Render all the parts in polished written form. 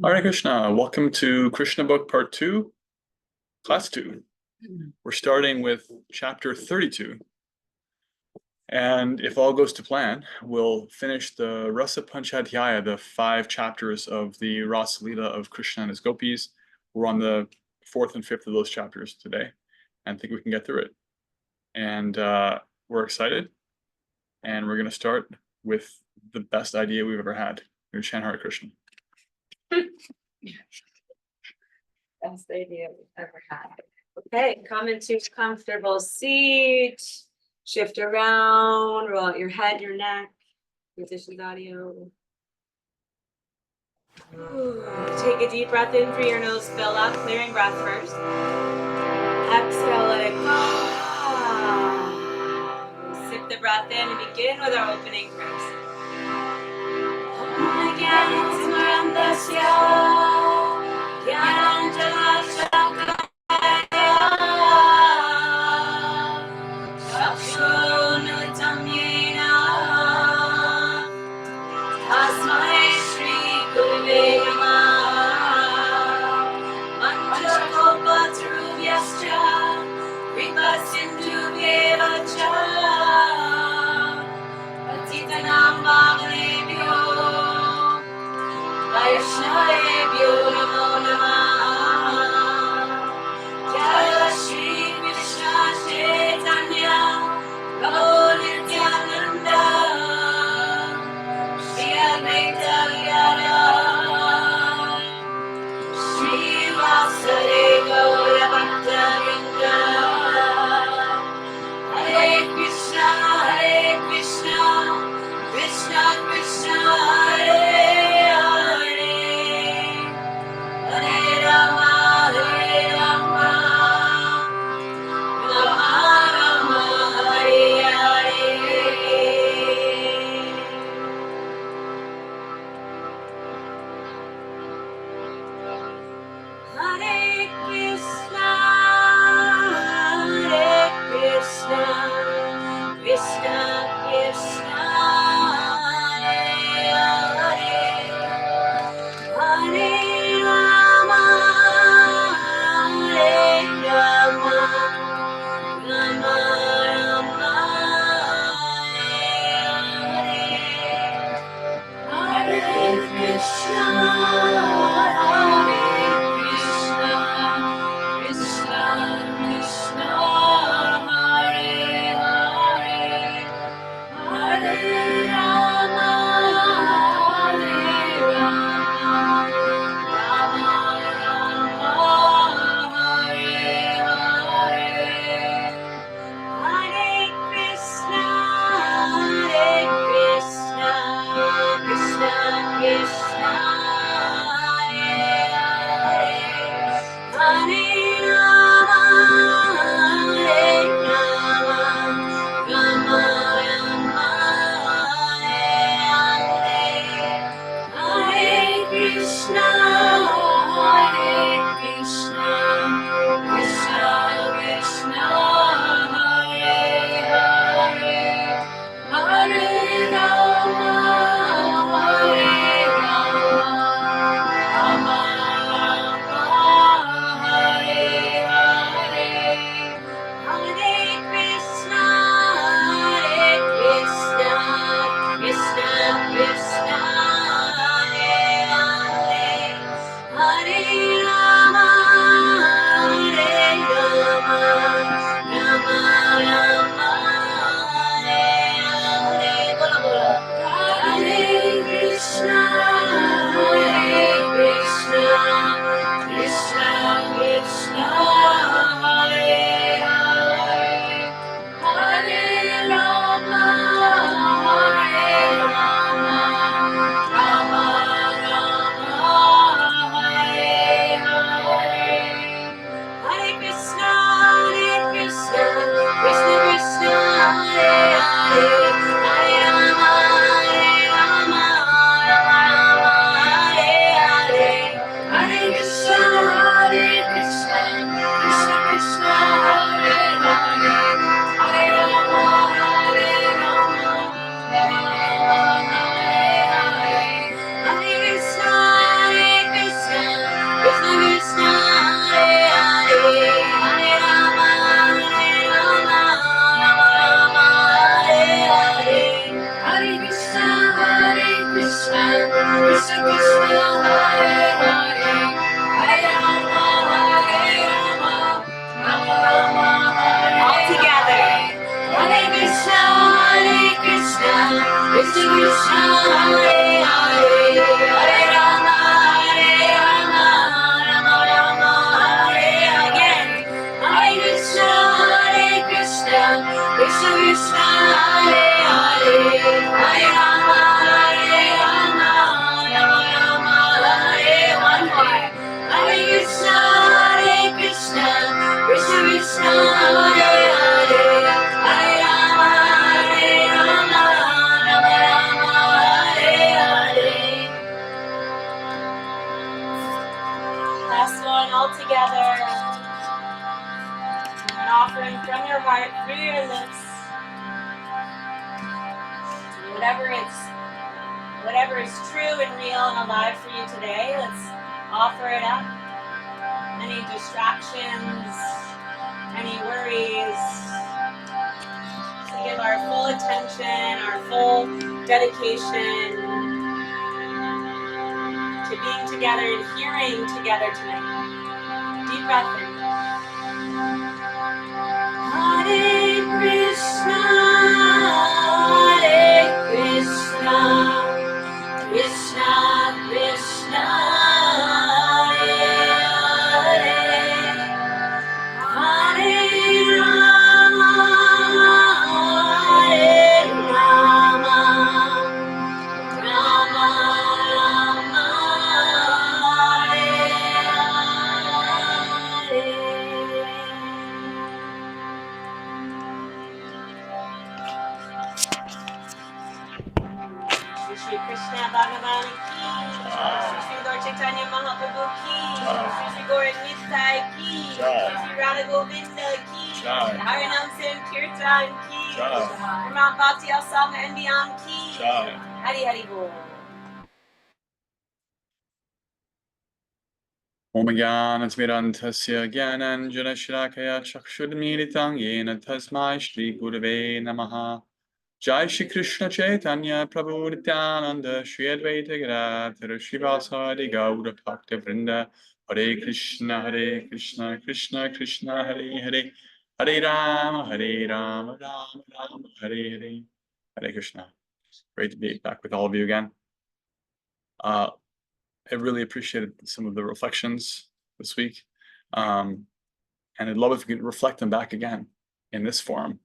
Hare Krishna, welcome to Krishna Book Part 2, Class 2. We're starting with Chapter 32. And if all goes to plan, we'll finish the Rasa Panchadhyaya, the 5 chapters of the Rasa Leela of Krishna and his gopis. We're on the 4th and 5th of those chapters today, and think we can get through it. And we're excited, and we're going to start with the best idea we've ever had. We're going to chant Hare Krishna. Best idea we've ever had. Okay, come into a comfortable seat. Shift around, roll out your head, your neck. Musicians audio. Take a deep breath in through your nose, fill up, clearing breath first. Exhale, let it go. Sip the breath in and begin with our opening prayers. Vaishnavebhyo namo namah. Jaya Shri Krishna Chaitanya Prabhu Nityananda Shri Advaita Gadadhar Shri Vasudeva Gaura Bhakta Hare Krishna Krishna Krishna Hare Hare Rama Rama Rama Hare Hare. Hare Krishna Krishna Krishna Hare Hare Hare Rama Rama Rama Hare Krishna Krishna Krishna Hare Hare Hare Rama Rama Hare Hare Hare Krishna Krishna Krishna Hare Hare Rama Rama Hare Krishna Krishna Krishna Hare Hare Hare Rama Rama Rama Hare Last one, all together. An offering from your heart, through your lips. Whatever is true and real and alive for you today, let's offer it up. Any distractions, any worries. To give our full attention, our full dedication to being together and hearing together tonight. Deep breath in. Hare Krishna, Krishna Krishna, Hare Hare, Hare Rama, Rama Rama, Hare Hare. Shri Krishna Bhagavan ki, Shri Shri Lord Chaitanya Mahaprabhu ki, Shri Shri Gaura Nitai ki, Shri Shri Radha Govinda ki, Harinam Sankirtan ki, Ramam Bhakti Asam and beyond ki, Hari Hari Bol. Om Jnanasmirantasya Jnananjanashrakaya Chakshurmilitam Yena Tasmai Shri Gurave Namaha. Jai Shri Krishna Chaitanya Prabhu Nityananda Shri Advaita Gadadhara Srivasadi Gaura Bhakta Vrinda. Hare Krishna Krishna Krishna Hare Hare, Hare Rama Rama Rama Hare Hare. Hare Krishna. Great to be back with all of you again. I really appreciated some of the reflections this week. And I'd love if we could reflect them back again in this forum.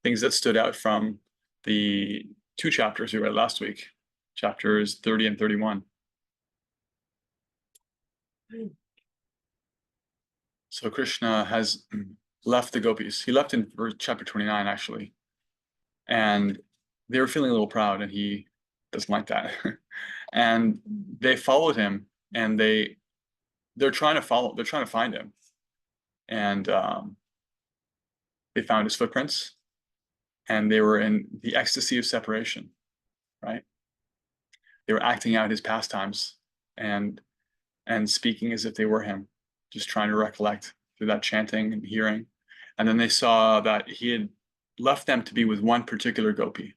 Things that stood out from the 2 chapters we read last week, chapters 30 and 31. So Krishna has left the gopis. He left in chapter 29, actually. And they were feeling a little proud, and he doesn't like that. And they followed him, and they're trying to find him. And they found his footprints, and they were in the ecstasy of separation, right? They were acting out his pastimes and speaking as if they were him, just trying to recollect through that chanting and hearing. And then they saw that he had left them to be with one particular gopi,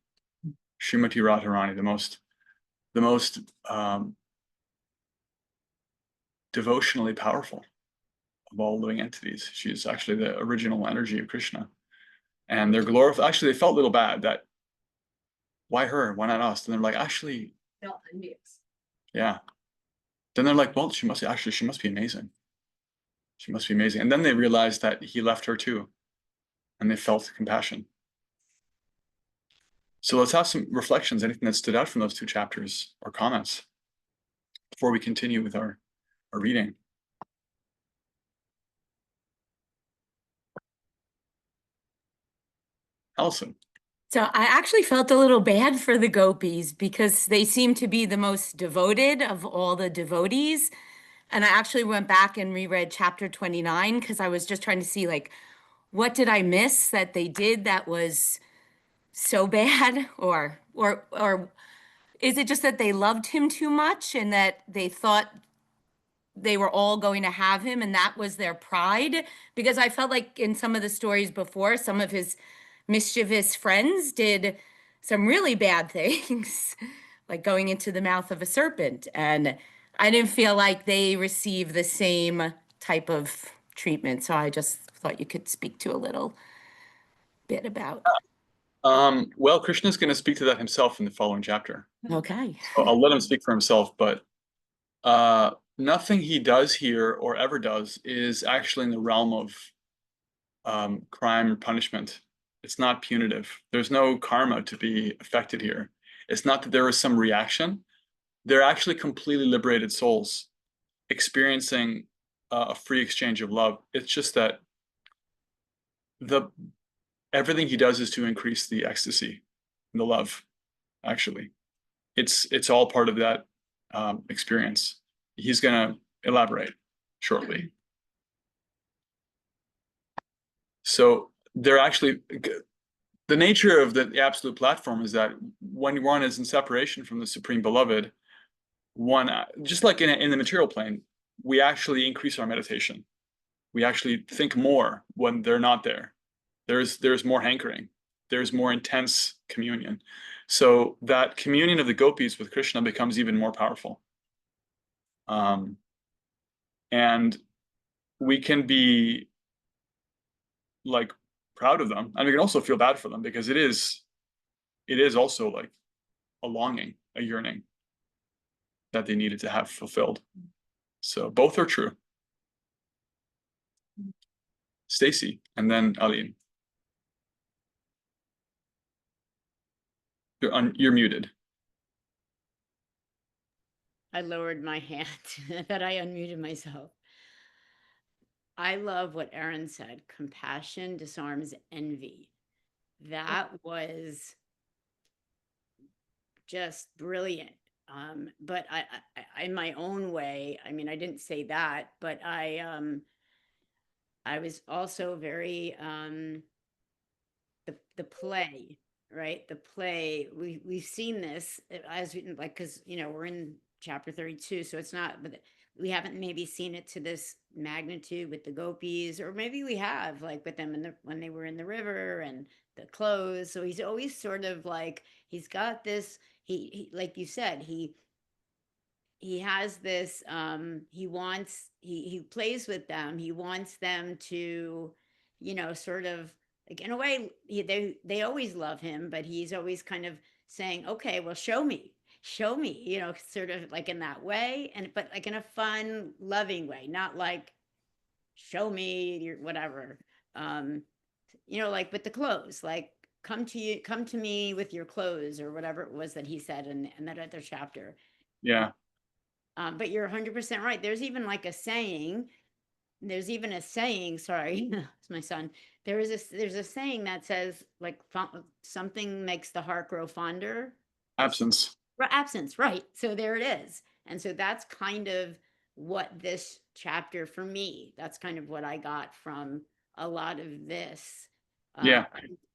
Srimati Radharani, the most devotionally powerful of all living entities. She's actually the original energy of Krishna. And they're glorified. Actually, they felt a little bad that, why her? Why not us? And they're like, actually, Felt envious. Yeah. Then they're like, well, she must be amazing. She must be amazing. And then they realized that he left her too. And they felt compassion. So let's have some reflections, anything that stood out from those 2 chapters or comments before we continue with our reading. Allison. So I actually felt a little bad for the gopis because they seem to be the most devoted of all the devotees. And I actually went back and reread chapter 29 because I was just trying to see, like, what did I miss that they did that was so bad? Or is it just that they loved him too much and that they thought they were all going to have him and that was their pride? Because I felt like in some of the stories before, some of his mischievous friends did some really bad things, like going into the mouth of a serpent. And I didn't feel like they receive the same type of treatment. So I just thought you could speak to a little bit about. Well, Krishna's going to speak to that himself in the following chapter. Okay. So I'll let him speak for himself, but nothing he does here or ever does is actually in the realm of crime or punishment. It's not punitive. There's no karma to be affected here. It's not that there is some reaction. They're actually completely liberated souls experiencing a free exchange of love. It's just that everything he does is to increase the ecstasy, the love, actually. It's all part of that experience. He's going to elaborate shortly. So they're actually, the nature of the absolute platform is that when one is in separation from the Supreme Beloved, one, just like in the material plane, we actually increase our meditation. We actually think more when they're not there. There's more hankering. There's more intense communion. So that communion of the gopis with Krishna becomes even more powerful. And we can be like proud of them, and we can also feel bad for them, because it is also like a longing, a yearning that they needed to have fulfilled. So both are true. Stacy, and then Aline. You're muted. I lowered my hand, but I unmuted myself. I love what Erin said. Compassion disarms envy. That was just brilliant. But I, in my own way, I mean, I didn't say that, but I was also very the play, right? The play. We've seen this as we, like, because we're in chapter 32, so it's not, but we haven't maybe seen it to this magnitude with the gopis, or maybe we have, like with them when they were in the river and the clothes. So he's always sort of like, he's got this, he like you said, he has this, he plays with them, he wants them to, sort of, like, in a way, they always love him, but he's always kind of saying, okay, well, show me, sort of like in that way, but like in a fun, loving way, not like show me your whatever, like with the clothes, like come to me with your clothes, or whatever it was that he said in that other chapter. Yeah. But you're 100% right. There's even a saying, sorry, it's my son. There's a saying that says, like, something makes the heart grow fonder. Absence. Absence, right. So there it is. And so that's kind of what this chapter, for me, that's kind of what I got from a lot of this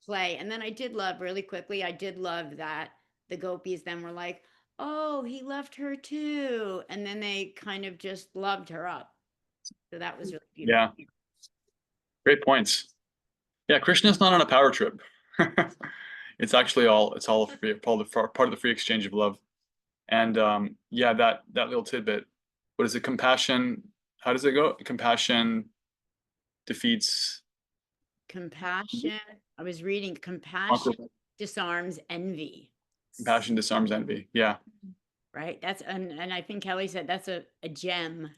play. And then I did love, really quickly, I did love that the gopis then were like, oh, he loved her too. And then they kind of just loved her up. So that was really beautiful. Yeah. Great points. Yeah, Krishna's not on a power trip. It's actually it's all free, part of the free exchange of love. And yeah, that little tidbit. What is it? Compassion. How does it go? Compassion defeats. Compassion. I was reading, compassion disarms envy. Compassion disarms envy. Yeah. Right. That's and I think Kelly said that's a gem.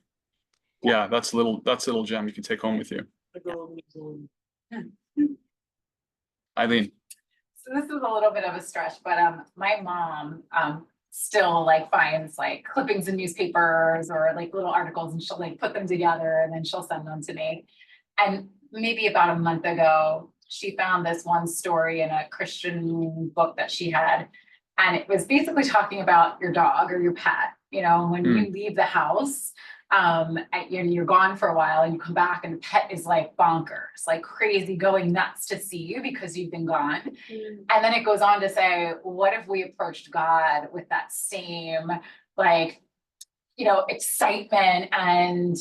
Yeah, that's a little gem you can take home with you. Eileen. So this is a little bit of a stretch, but my mom still like finds like clippings in newspapers or like little articles, and she'll like put them together and then she'll send them to me. And maybe about a month ago, she found this one story in a Christian book that she had. And it was basically talking about your dog or your pet, when you leave the house, and you're gone for a while and you come back and the pet is like bonkers, like crazy, going nuts to see you because you've been gone. And then it goes on to say, what if we approached God with that same, like, excitement and,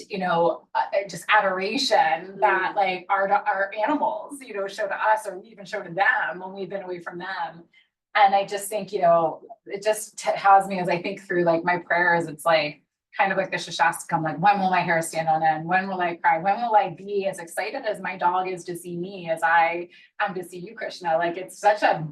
just adoration that like our animals, show to us, or we even show to them when we've been away from them. And I just think, it just has me as I think through like my prayers, it's like, kind of like the Shashastakam, like, when will my hair stand on end? When will I cry? When will I be as excited as my dog is to see me as I am to see you, Krishna? Like, it's such a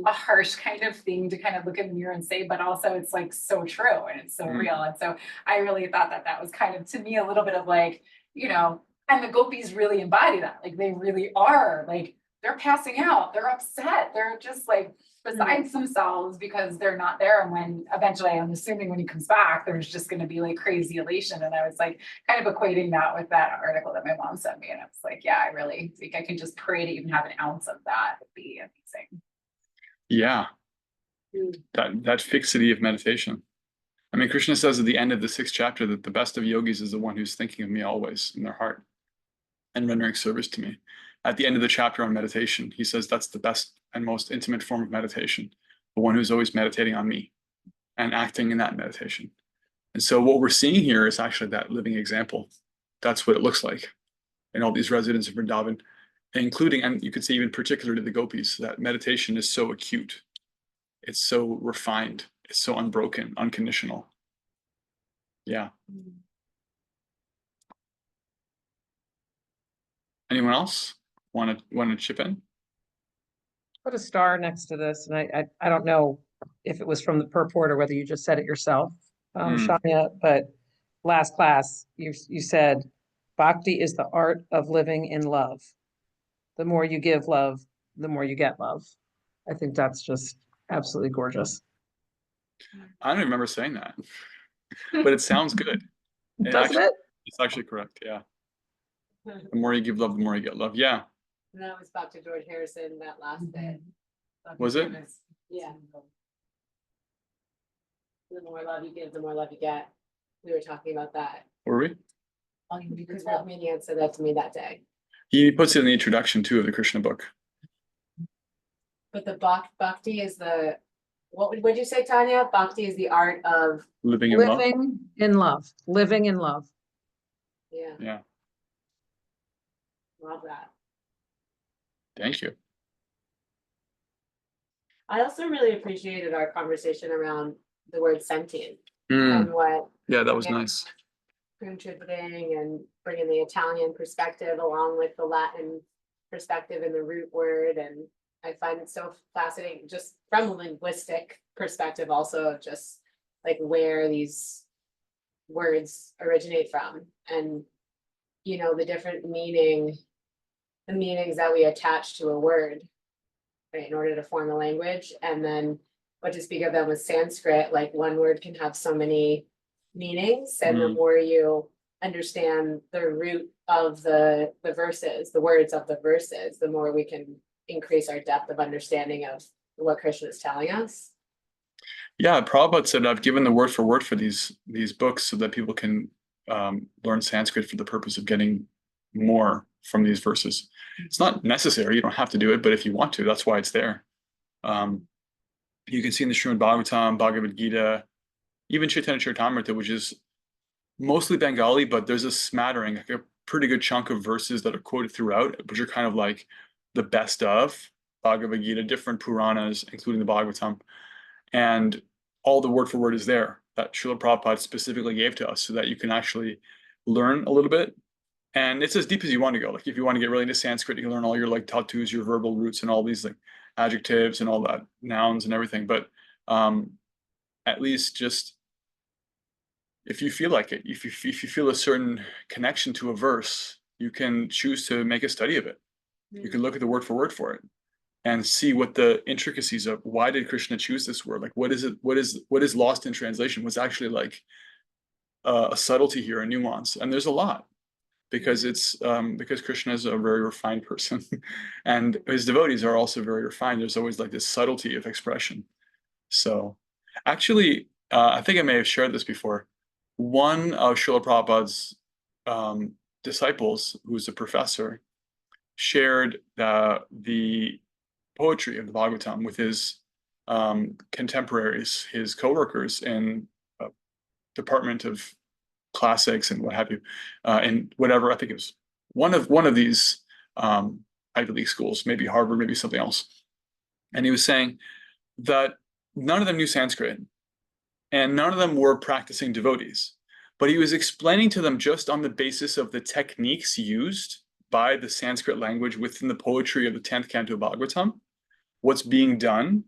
harsh kind of thing to kind of look in the mirror and say, but also it's like so true and it's so real. And so I really thought that was kind of, to me, a little bit of like, and the gopis really embody that. Like, they really are like, they're passing out, they're upset, they're just like besides themselves because they're not there. And when eventually, I'm assuming when he comes back, there's just going to be like crazy elation. And I was like kind of equating that with that article that my mom sent me. And I was like, yeah, I really think I can just pray to even have an ounce of that would be amazing. Yeah. That fixity of meditation. I mean, Krishna says at the end of the 6th chapter that the best of yogis is the one who's thinking of me always in their heart and rendering service to me. At the end of the chapter on meditation, he says that's the best and most intimate form of meditation, the one who's always meditating on me and acting in that meditation. And so what we're seeing here is actually that living example. That's what it looks like in all these residents of Vrindavan, including, and you could say even particularly the gopis, that meditation is so acute. It's so refined. It's so unbroken, unconditional. Yeah. Anyone else want to chip in? Put a star next to this, and I don't know if it was from the purport or whether you just said it yourself, Shania, but last class, you said, bhakti is the art of living in love. The more you give love, the more you get love. I think that's just absolutely gorgeous. I don't remember saying that, but it sounds good. Doesn't it? It's actually correct, yeah. The more you give love, the more you get love. Yeah. And that was Dr. George Harrison, that last bit. Was it? Yeah. The more love you give, the more love you get. We were talking about that. Were we? Because Rob Manian said that to me that day. He puts it in the introduction too of the Krishna book. But the bhakti is the, what would you say, Tanya? Bhakti is the art of, Living in love. Living in love, living in love. yeah, Yeah. love that. Thank you. I also really appreciated our conversation around the word sentient Mm, and what yeah, that was Yeah. nice. contributing and bringing the Italian perspective along with the Latin perspective in the root word. And I find it so fascinating just from a linguistic perspective, also of just like where these words originate from and, the different meanings that we attach to a word, right, in order to form a language. And then what to speak of them with Sanskrit, like one word can have so many meanings, and the more you understand the root of the verses, the words of the verses, the more we can increase our depth of understanding of what Krishna is telling us. Yeah, Prabhupada said, I've given the word for these books so that people can learn Sanskrit for the purpose of getting more from these verses. It's not necessary, you don't have to do it, but if you want to, that's why it's there. You can see in the Srimad Bhagavatam, Bhagavad Gita, even Chaitanya Charitamrita, which is mostly Bengali, but there's a smattering, like a pretty good chunk of verses that are quoted throughout, which are kind of like the best of Bhagavad Gita, different Puranas, including the Bhagavatam. And all the word for word is there that Srila Prabhupada specifically gave to us so that you can actually learn a little bit. And it's as deep as you want to go. Like if you want to get really into Sanskrit, you can learn all your like tatus, your verbal roots and all these like adjectives and all that, nouns and everything. But at least just if you feel like it, if you feel a certain connection to a verse, you can choose to make a study of it. You can look at the word for it and see what the intricacies of why did Krishna choose this word? Like what is lost in translation? What's actually like a subtlety here, a nuance? And there's a lot because because Krishna is a very refined person and his devotees are also very refined. There's always like this subtlety of expression. So actually, I think I may have shared this before. One of Srila Prabhupada's disciples, who's a professor, shared the poetry of the Bhagavatam with his contemporaries, his co-workers in Department of Classics and what have you, and whatever. I think it was one of these Ivy League schools, maybe Harvard, maybe something else. And he was saying, that none of them knew Sanskrit, and none of them were practicing devotees. But he was explaining to them just on the basis of the techniques used by the Sanskrit language within the poetry of the 10th canto of Bhagavatam, what's being done,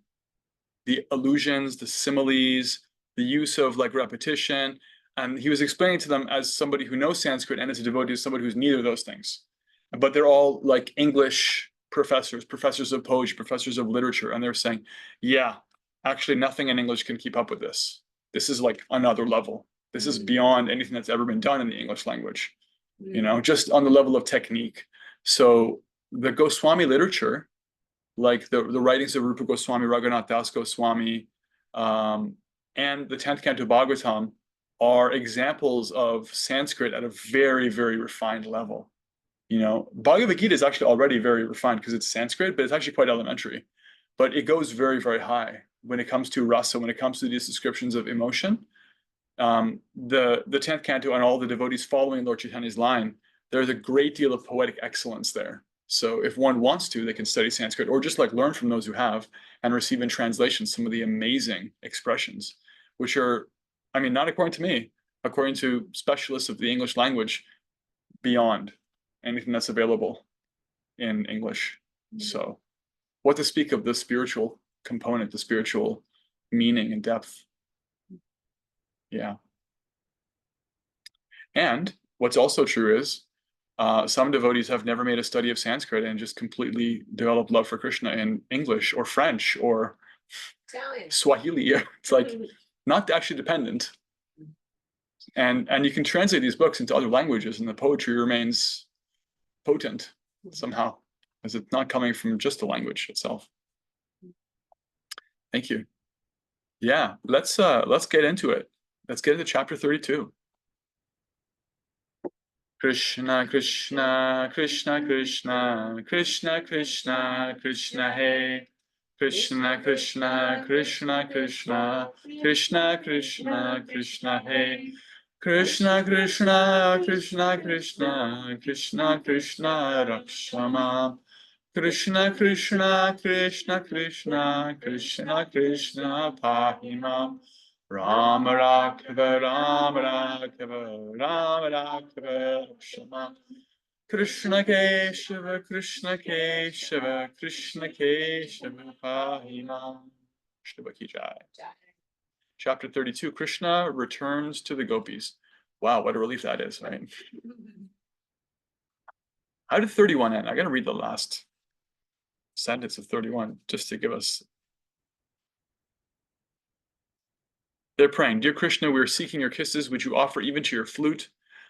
the allusions, the similes, the use of like repetition. And he was explaining to them as somebody who knows Sanskrit and as a devotee, as somebody who's neither of those things. But they're all like English professors, professors of poetry, professors of literature. And they're saying, yeah, actually nothing in English can keep up with this. This is like another level. This is beyond anything that's ever been done in the English language, you know, just on the level of technique. So the Goswami literature, like the writings of Rupa Goswami, Raghunath Das Goswami, and the 10th canto Bhagavatam are examples of Sanskrit at a very, very refined level. You know, Bhagavad Gita is actually already very refined because it's Sanskrit, but it's actually quite elementary. But it goes very, very high when it comes to rasa, when it comes to these descriptions of emotion. The 10th canto and all the devotees following Lord Chaitanya's line, there's a great deal of poetic excellence there. So if one wants to, they can study Sanskrit or just like learn from those who have and receive in translation some of the amazing expressions, which are, I mean, not according to me, according to specialists of the English language, beyond anything that's available in English. So what to speak of the spiritual component, the spiritual meaning and depth. Yeah. And what's also true is some devotees have never made a study of Sanskrit and just completely developed love for Krishna in English or French or Italian. Swahili. It's like not actually dependent. And you can translate these books into other languages and the poetry remains potent somehow, as it's not coming from just the language itself. Thank you. Yeah, let's get into it. Let's get into chapter 32. Krishna, Krishna, Krishna, Krishna, Krishna, Krishna, Krishna, Hey. Krishna, Krishna, Krishna, Krishna, Krishna, Krishna, Krishna, Hey. Krishna, Krishna, Krishna, Krishna, Krishna, Krishna, Rakshama. Krishna, Krishna, Krishna, Krishna, Krishna, Krishna, Pahima. Rama Raghava, Rama Raghava, Rama Raghava, Rakshama. Krishna Keshava, Krishna Keshava, Krishna Keshava, Pahima. Krishna Ki Jai. Chapter 32, Krishna returns to the gopis. Wow, what a relief that is, right? How did 31 end? I'm going to read the last sentence of 31 just to give us. They're praying, Dear Krishna, we are seeking your kisses, which you offer even to your flute.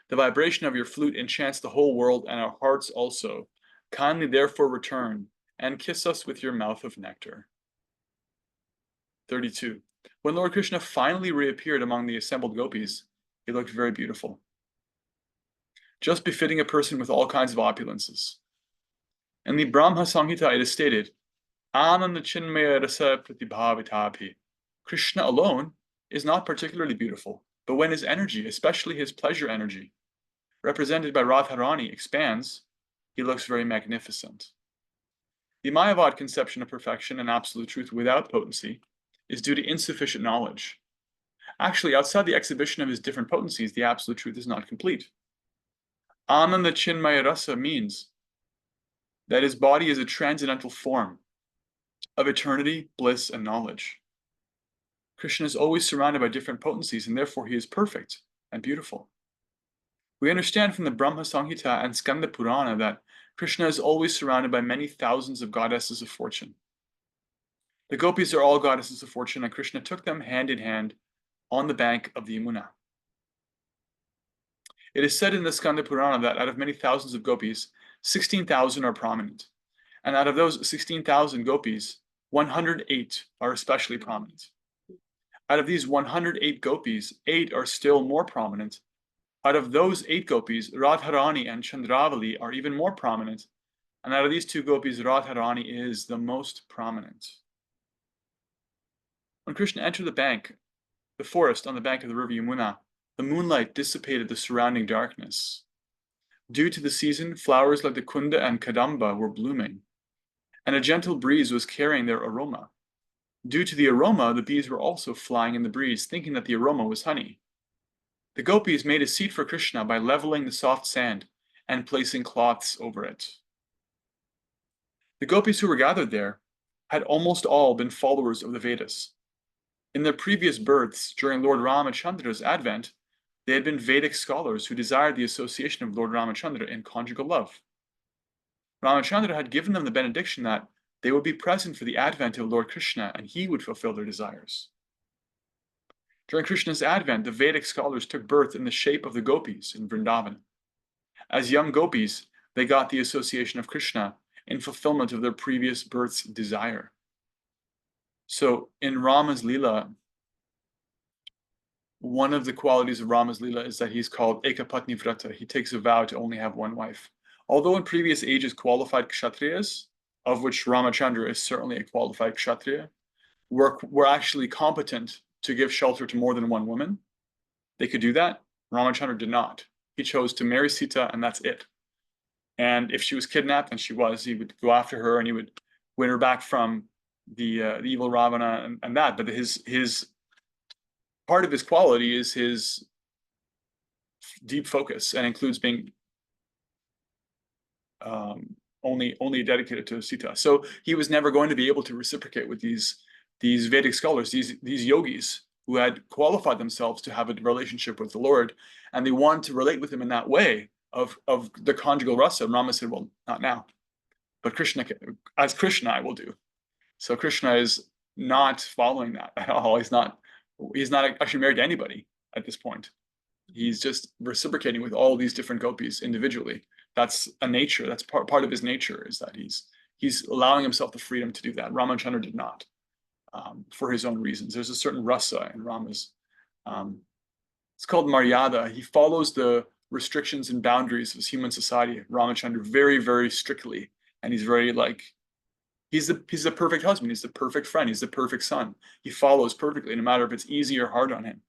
The vibration of your flute enchants the whole world and our hearts also. Kindly therefore return and kiss us with your mouth of nectar. 32. When Lord Krishna finally reappeared among the assembled gopis, he looked very beautiful, just befitting a person with all kinds of opulences. In the Brahma Samhita it is stated, Ananda Chinmaya Rasa Pratibhavitapi. Krishna alone is not particularly beautiful, but when his energy, especially his pleasure energy, represented by Radharani, expands, he looks very magnificent. The Mayavad conception of perfection and absolute truth without potency is due to insufficient knowledge. Actually, outside the exhibition of his different potencies, the absolute truth is not complete. Ananda Chinmaya Rasa means that his body is a transcendental form of eternity, bliss, and knowledge. Krishna is always surrounded by different potencies, and therefore he is perfect and beautiful. We understand from the Brahma Samhita and Skanda Purana that Krishna is always surrounded by many thousands of goddesses of fortune. The gopis are all goddesses of fortune, and Krishna took them hand in hand on the bank of the Yamuna. It is said in the Skanda Purana that out of many thousands of gopis, 16,000 are prominent. And out of those 16,000 gopis, 108 are especially prominent. Out of these 108 gopis, 8 are still more prominent. Out of those 8 gopis, Radharani and Chandravali are even more prominent. And out of these 2 gopis, Radharani is the most prominent. When Krishna entered the forest on the bank of the river Yamuna, the moonlight dissipated the surrounding darkness. Due to the season, flowers like the kunda and kadamba were blooming, and a gentle breeze was carrying their aroma. Due to the aroma, the bees were also flying in the breeze, thinking that the aroma was honey. The gopis made a seat for Krishna by leveling the soft sand and placing cloths over it. The gopis who were gathered there had almost all been followers of the Vedas. In their previous births, during Lord Ramachandra's advent, they had been Vedic scholars who desired the association of Lord Ramachandra in conjugal love. Ramachandra had given them the benediction that they would be present for the advent of Lord Krishna and he would fulfill their desires. During Krishna's advent, the Vedic scholars took birth in the shape of the gopis in Vrindavan. As young gopis, they got the association of Krishna in fulfillment of their previous birth's desire. So in Rama's Leela, one of the qualities of Rama's Leela is that he's called Ekapatni Vrata. He takes a vow to only have one wife. Although in previous ages qualified kshatriyas, of which Ramachandra is certainly a qualified kshatriya, were actually competent to give shelter to more than one woman. They could do that. Ramachandra did not. He chose to marry Sita, and that's it. And if she was kidnapped, and she was, he would go after her and he would win her back from the evil Ravana and that. But his part of his quality is his deep focus and includes being only dedicated to Sita. So he was never going to be able to reciprocate with these Vedic scholars, these yogis who had qualified themselves to have a relationship with the Lord, and they wanted to relate with him in that way of the conjugal rasa. And Rama said, well, not now, but as Krishna I will do. So Krishna is not following that at all. He's not actually married to anybody at this point. He's just reciprocating with all these different gopis individually. That's a nature. That's part of his nature, is that he's allowing himself the freedom to do that. Ramachandra did not, for his own reasons. There's a certain rasa in Rama's. It's called Maryada. He follows the restrictions and boundaries of human society, Ramachandra, very, very strictly. And he's very he's the perfect husband. He's the perfect friend. He's the perfect son. He follows perfectly, no matter if it's easy or hard on him.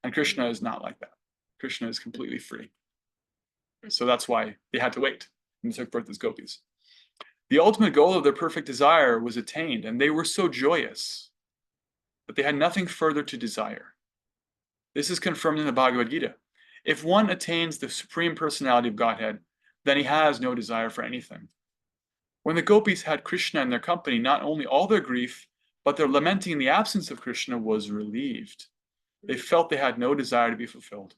And Krishna is not like that. Krishna is completely free. So that's why they had to wait and took birth as gopis. The ultimate goal of their perfect desire was attained, and they were so joyous that they had nothing further to desire. This is confirmed in the Bhagavad Gita. If one attains the Supreme Personality of Godhead, then he has no desire for anything. When the gopis had Krishna in their company, not only all their grief, but their lamenting in the absence of Krishna was relieved. They felt they had no desire to be fulfilled.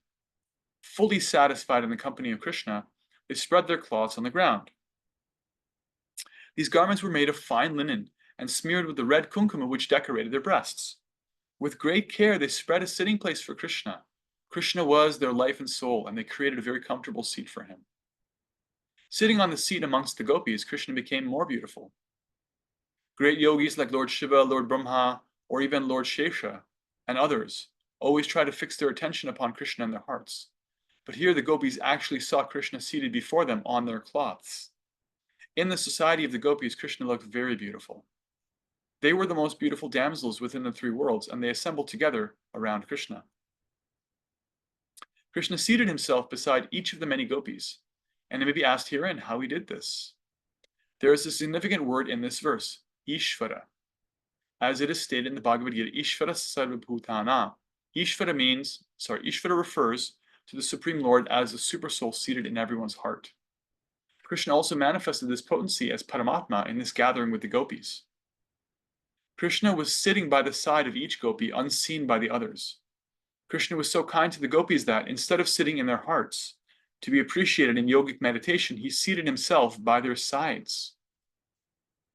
Fully satisfied in the company of Krishna, they spread their cloths on the ground. These garments were made of fine linen and smeared with the red kumkuma which decorated their breasts. With great care, they spread a sitting place for Krishna. Krishna was their life and soul, and they created a very comfortable seat for him. Sitting on the seat amongst the gopis, Krishna became more beautiful. Great yogis like Lord Shiva, Lord Brahma, or even Lord Shesha, and others always try to fix their attention upon Krishna in their hearts. But here the gopis actually saw Krishna seated before them on their cloths. In the society of the gopis, Krishna looked very beautiful. They were the most beautiful damsels within the three worlds, and they assembled together around Krishna. Krishna seated himself beside each of the many gopis, and it may be asked herein how he did this. There is a significant word in this verse, Ishvara. As it is stated in the Bhagavad Gita, Ishvara Sarvabhutana. Ishvara refers to the Supreme Lord as the super soul seated in everyone's heart. Krishna also manifested this potency as Paramatma in this gathering with the gopis. Krishna was sitting by the side of each gopi, unseen by the others. Krishna was so kind to the gopis that, instead of sitting in their hearts, to be appreciated in yogic meditation, he seated himself by their sides.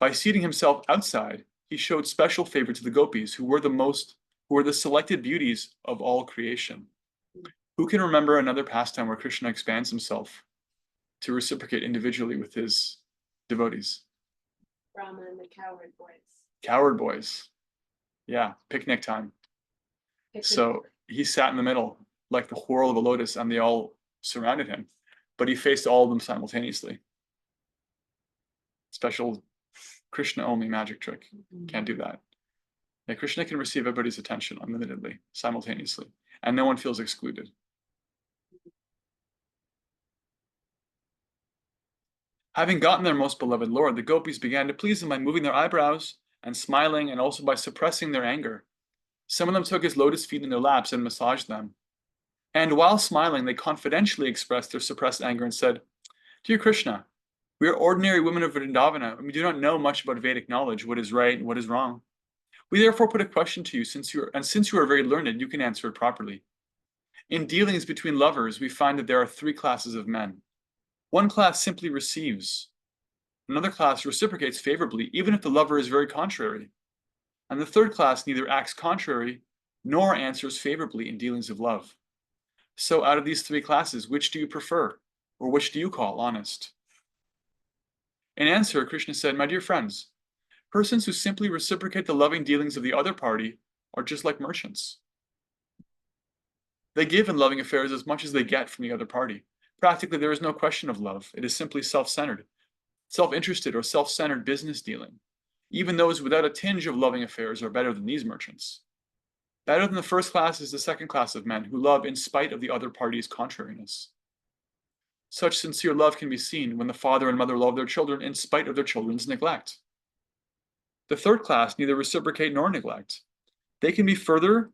By seating himself outside, he showed special favor to the gopis, who were the selected beauties of all creation. Who can remember another pastime where Krishna expands himself to reciprocate individually with his devotees? Brahma and the coward boys. Coward boys. Yeah, picnic time. So he sat in the middle like the whorl of a lotus, and they all surrounded him, but he faced all of them simultaneously. Special Krishna only magic trick. Can't do that. Yeah, Krishna can receive everybody's attention unlimitedly, simultaneously, and no one feels excluded. Having gotten their most beloved Lord, the gopis began to please him by moving their eyebrows and smiling, and also by suppressing their anger. Some of them took his lotus feet in their laps and massaged them. And while smiling, they confidentially expressed their suppressed anger and said, "Dear Krishna, we are ordinary women of Vrindavana, and we do not know much about Vedic knowledge, what is right and what is wrong. We therefore put a question to you, since you are very learned, you can answer it properly. In dealings between lovers, we find that there are three classes of men. One class simply receives. Another class reciprocates favorably, even if the lover is very contrary. And the third class neither acts contrary nor answers favorably in dealings of love. So out of these three classes, which do you prefer, or which do you call honest?" In answer, Krishna said, "My dear friends, persons who simply reciprocate the loving dealings of the other party are just like merchants. They give in loving affairs as much as they get from the other party. Practically, there is no question of love. It is simply self-centered, self-interested, or self-centered business dealing. Even those without a tinge of loving affairs are better than these merchants. Better than the first class is the second class of men who love in spite of the other party's contrariness. Such sincere love can be seen when the father and mother love their children in spite of their children's neglect. The third class neither reciprocate nor neglect. They can be further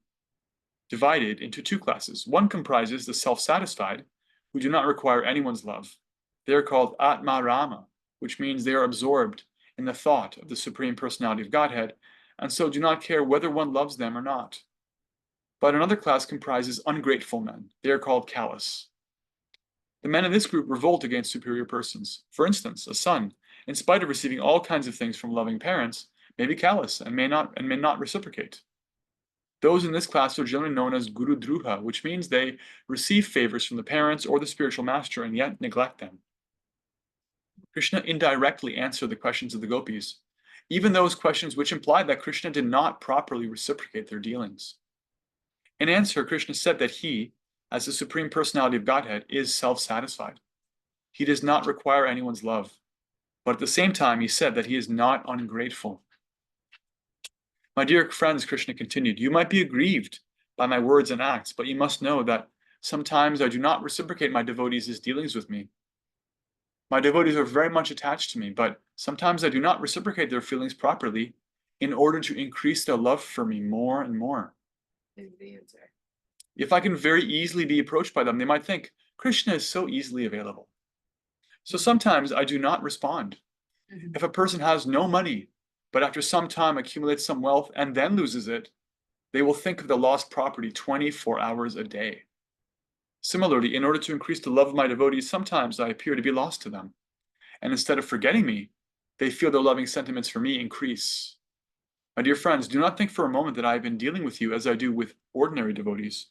divided into two classes. One comprises the self-satisfied, who do not require anyone's love. They are called Atma Rama, which means they are absorbed in the thought of the Supreme Personality of Godhead, and so do not care whether one loves them or not. But another class comprises ungrateful men. They are called callous. The men in this group revolt against superior persons. For instance, a son, in spite of receiving all kinds of things from loving parents, may be callous and may not reciprocate. Those in this class are generally known as Guru Druha, which means they receive favors from the parents or the spiritual master and yet neglect them. Krishna indirectly answered the questions of the gopis, even those questions which implied that Krishna did not properly reciprocate their dealings. In answer, Krishna said that he, as the Supreme Personality of Godhead, is self-satisfied. He does not require anyone's love, but at the same time, he said that he is not ungrateful. My dear friends, Krishna continued, you might be aggrieved by my words and acts, but you must know that sometimes I do not reciprocate my devotees' dealings with me. My devotees are very much attached to me, but sometimes I do not reciprocate their feelings properly in order to increase their love for me more and more. Is the answer. If I can very easily be approached by them, they might think, Krishna is so easily available. So sometimes I do not respond. If a person has no money, but after some time accumulates some wealth and then loses it, they will think of the lost property 24 hours a day. Similarly, in order to increase the love of my devotees, sometimes I appear to be lost to them. And instead of forgetting me, they feel their loving sentiments for me increase. My dear friends, do not think for a moment that I have been dealing with you as I do with ordinary devotees.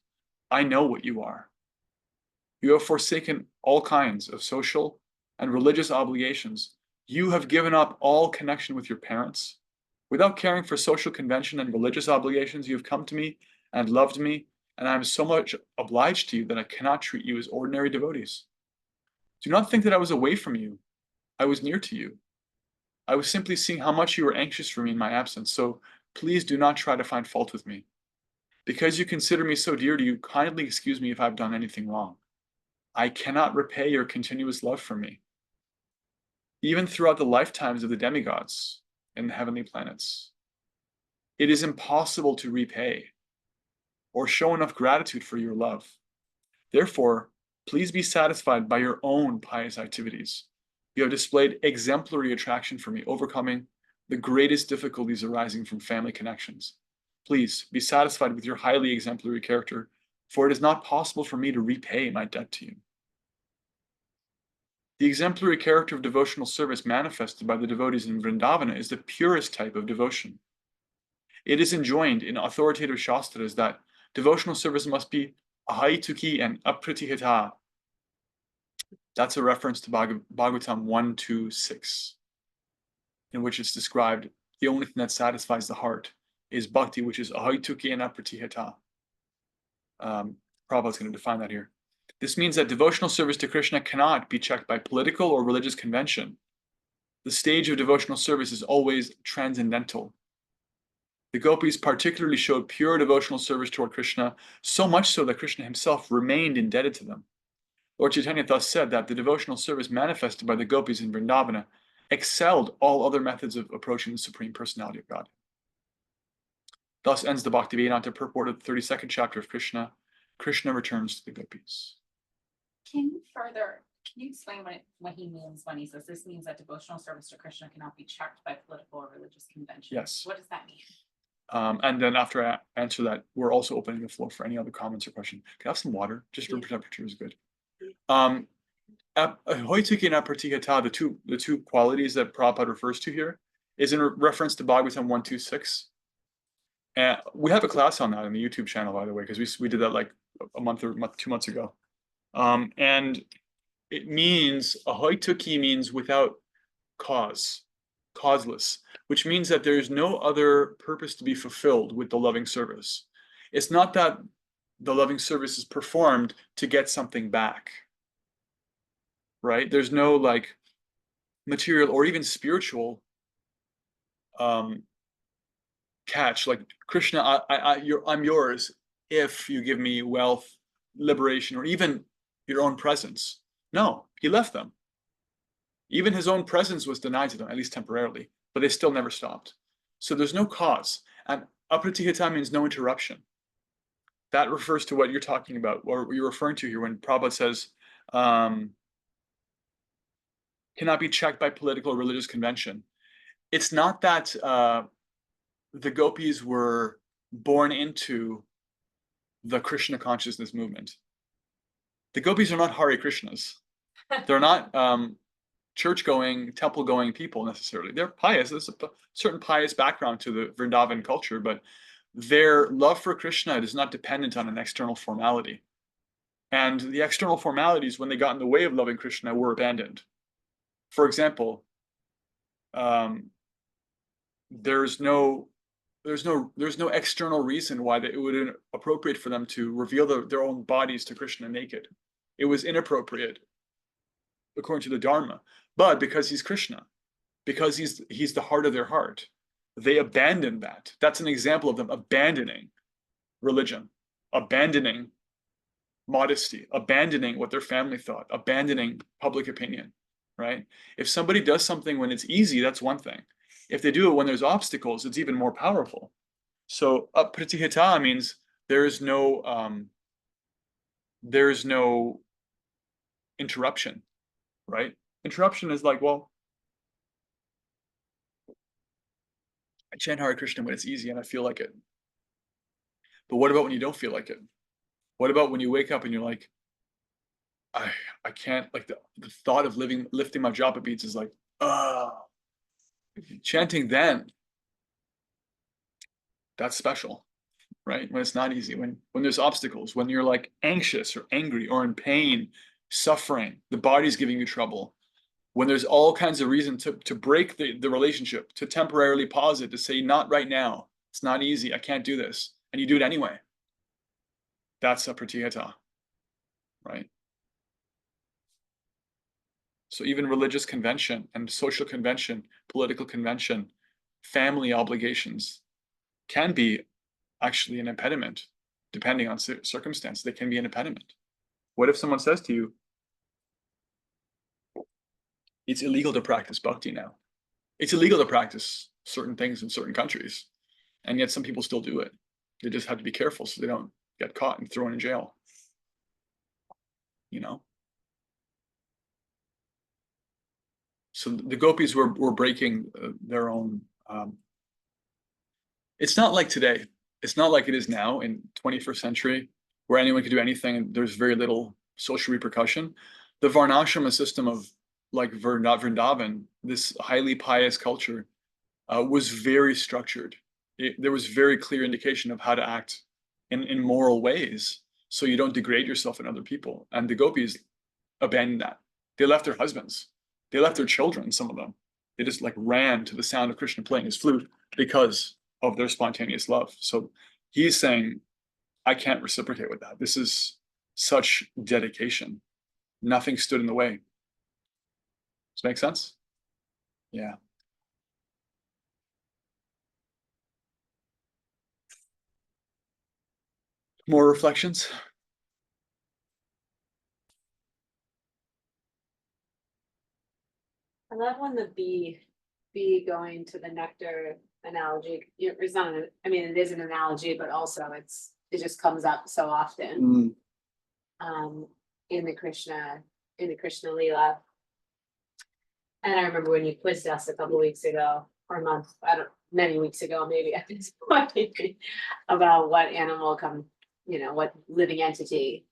I know what you are. You have forsaken all kinds of social and religious obligations. You have given up all connection with your parents. Without caring for social convention and religious obligations, you have come to me and loved me, and I am so much obliged to you that I cannot treat you as ordinary devotees. Do not think that I was away from you. I was near to you. I was simply seeing how much you were anxious for me in my absence, so please do not try to find fault with me. Because you consider me so dear to you, kindly excuse me if I've done anything wrong. I cannot repay your continuous love for me. Even throughout the lifetimes of the demigods in the heavenly planets, it is impossible to repay or show enough gratitude for your love. Therefore, please be satisfied by your own pious activities. You have displayed exemplary attraction for me, overcoming the greatest difficulties arising from family connections. Please be satisfied with your highly exemplary character, for it is not possible for me to repay my debt to you. The exemplary character of devotional service manifested by the devotees in Vrindavana is the purest type of devotion. It is enjoined in authoritative shastras that devotional service must be ahaituki and apratihita. That's a reference to Bhagavatam 1-2-6, in which it's described the only thing that satisfies the heart is bhakti, which is ahaituki and apratihita. Prabhupada's going to define that here. This means that devotional service to Krishna cannot be checked by political or religious convention. The stage of devotional service is always transcendental. The gopis particularly showed pure devotional service toward Krishna, so much so that Krishna himself remained indebted to them. Lord Chaitanya thus said that the devotional service manifested by the gopis in Vrindavana excelled all other methods of approaching the Supreme Personality of God. Thus ends the Bhaktivedanta purport of the 32nd chapter of Krishna. Krishna returns to the gopis. Can you explain what he means when he says this means that devotional service to Krishna cannot be checked by political or religious convention? Yes. What does that mean? And then after I answer that, we're also opening the floor for any other comments or questions. Can I have some water? Just room temperature is good. Hoitiki and apratihata, the two qualities that Prabhupada refers to here, is in reference to Bhagavatam 126. And we have a class on that on the YouTube channel, by the way, because we did that like a month or 2 months ago. And it means, ahoituki means without cause, causeless, which means that there's no other purpose to be fulfilled with the loving service. It's not that the loving service is performed to get something back, right? There's no like material or even spiritual catch, like Krishna, I'm yours if you give me wealth, liberation, or even your own presence. No, he left them. Even his own presence was denied to them, at least temporarily, but they still never stopped. So there's no cause. And apratihata means no interruption. That refers to what you're talking about, or you're referring to here when Prabhupada says, cannot be checked by political or religious convention. It's not that the gopis were born into the Krishna consciousness movement. The gopis are not Hare Krishnas. They're not church-going, temple-going people necessarily. They're pious. There's a certain pious background to the Vrindavan culture, but their love for Krishna is not dependent on an external formality. And the external formalities, when they got in the way of loving Krishna, were abandoned. For example, there's no external reason why it would be appropriate for them to reveal their own bodies to Krishna naked. It was inappropriate according to the Dharma. But because he's Krishna, because he's the heart of their heart, they abandoned that. That's an example of them abandoning religion, abandoning modesty, abandoning what their family thought, abandoning public opinion, right? If somebody does something when it's easy, that's one thing. If they do it when there's obstacles, it's even more powerful. So apratihata means there's no interruption, right? Interruption is like, well, I chant Hare Krishna when it's easy and I feel like it. But what about when you don't feel like it? What about when you wake up and you're like, I can't, like the thought of lifting my japa beads is like, chanting then, that's special, right? When it's not easy, when there's obstacles, when you're like anxious or angry or in pain, suffering, the body's giving you trouble, when there's all kinds of reason to break the relationship, to temporarily pause it, to say, not right now, it's not easy, I can't do this, and you do it anyway. That's a pratihata, right? So even religious convention and social convention, political convention, family obligations can be actually an impediment, depending on circumstance. They can be an impediment. What if someone says to you, it's illegal to practice bhakti now. It's illegal to practice certain things in certain countries, and yet some people still do it. They just have to be careful so they don't get caught and thrown in jail. You know? So the gopis were breaking their own. It's not like today. It's not like it is now in 21st century, where anyone can do anything and there's very little social repercussion. The Varnashrama system of like Vrindavan, this highly pious culture, was very structured. There was very clear indication of how to act in moral ways, so you don't degrade yourself and other people. And the gopis abandoned that. They left their husbands. They left their children, some of them. They just like ran to the sound of Krishna playing his flute because of their spontaneous love. So he's saying, I can't reciprocate with that. This is such dedication. Nothing stood in the way. Does that make sense? Yeah. More reflections? love when the bee going to the nectar analogy, it's not, I mean, it is an analogy, but also it just comes up so often. In the Krishna Leela. And I remember when you quizzed us a couple weeks ago, or a month, many weeks ago, maybe at this point, about what animal what living entity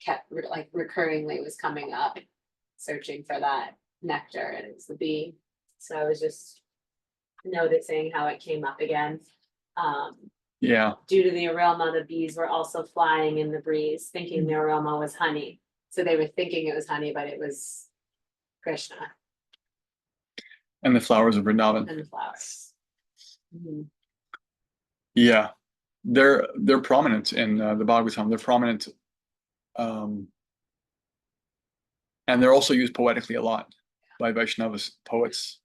kept like recurringly was coming up, searching for that nectar, and it was the bee. So I was just noticing how it came up again. Yeah. Due to the aroma, the bees were also flying in the breeze, thinking the aroma was honey. So they were thinking it was honey, but it was Krishna And the flowers of Vrindavan. and the flowers. Mhm. Yeah. They're prominent in the Bhagavatam. They're prominent. And they're also used poetically a lot by Vaishnava poets.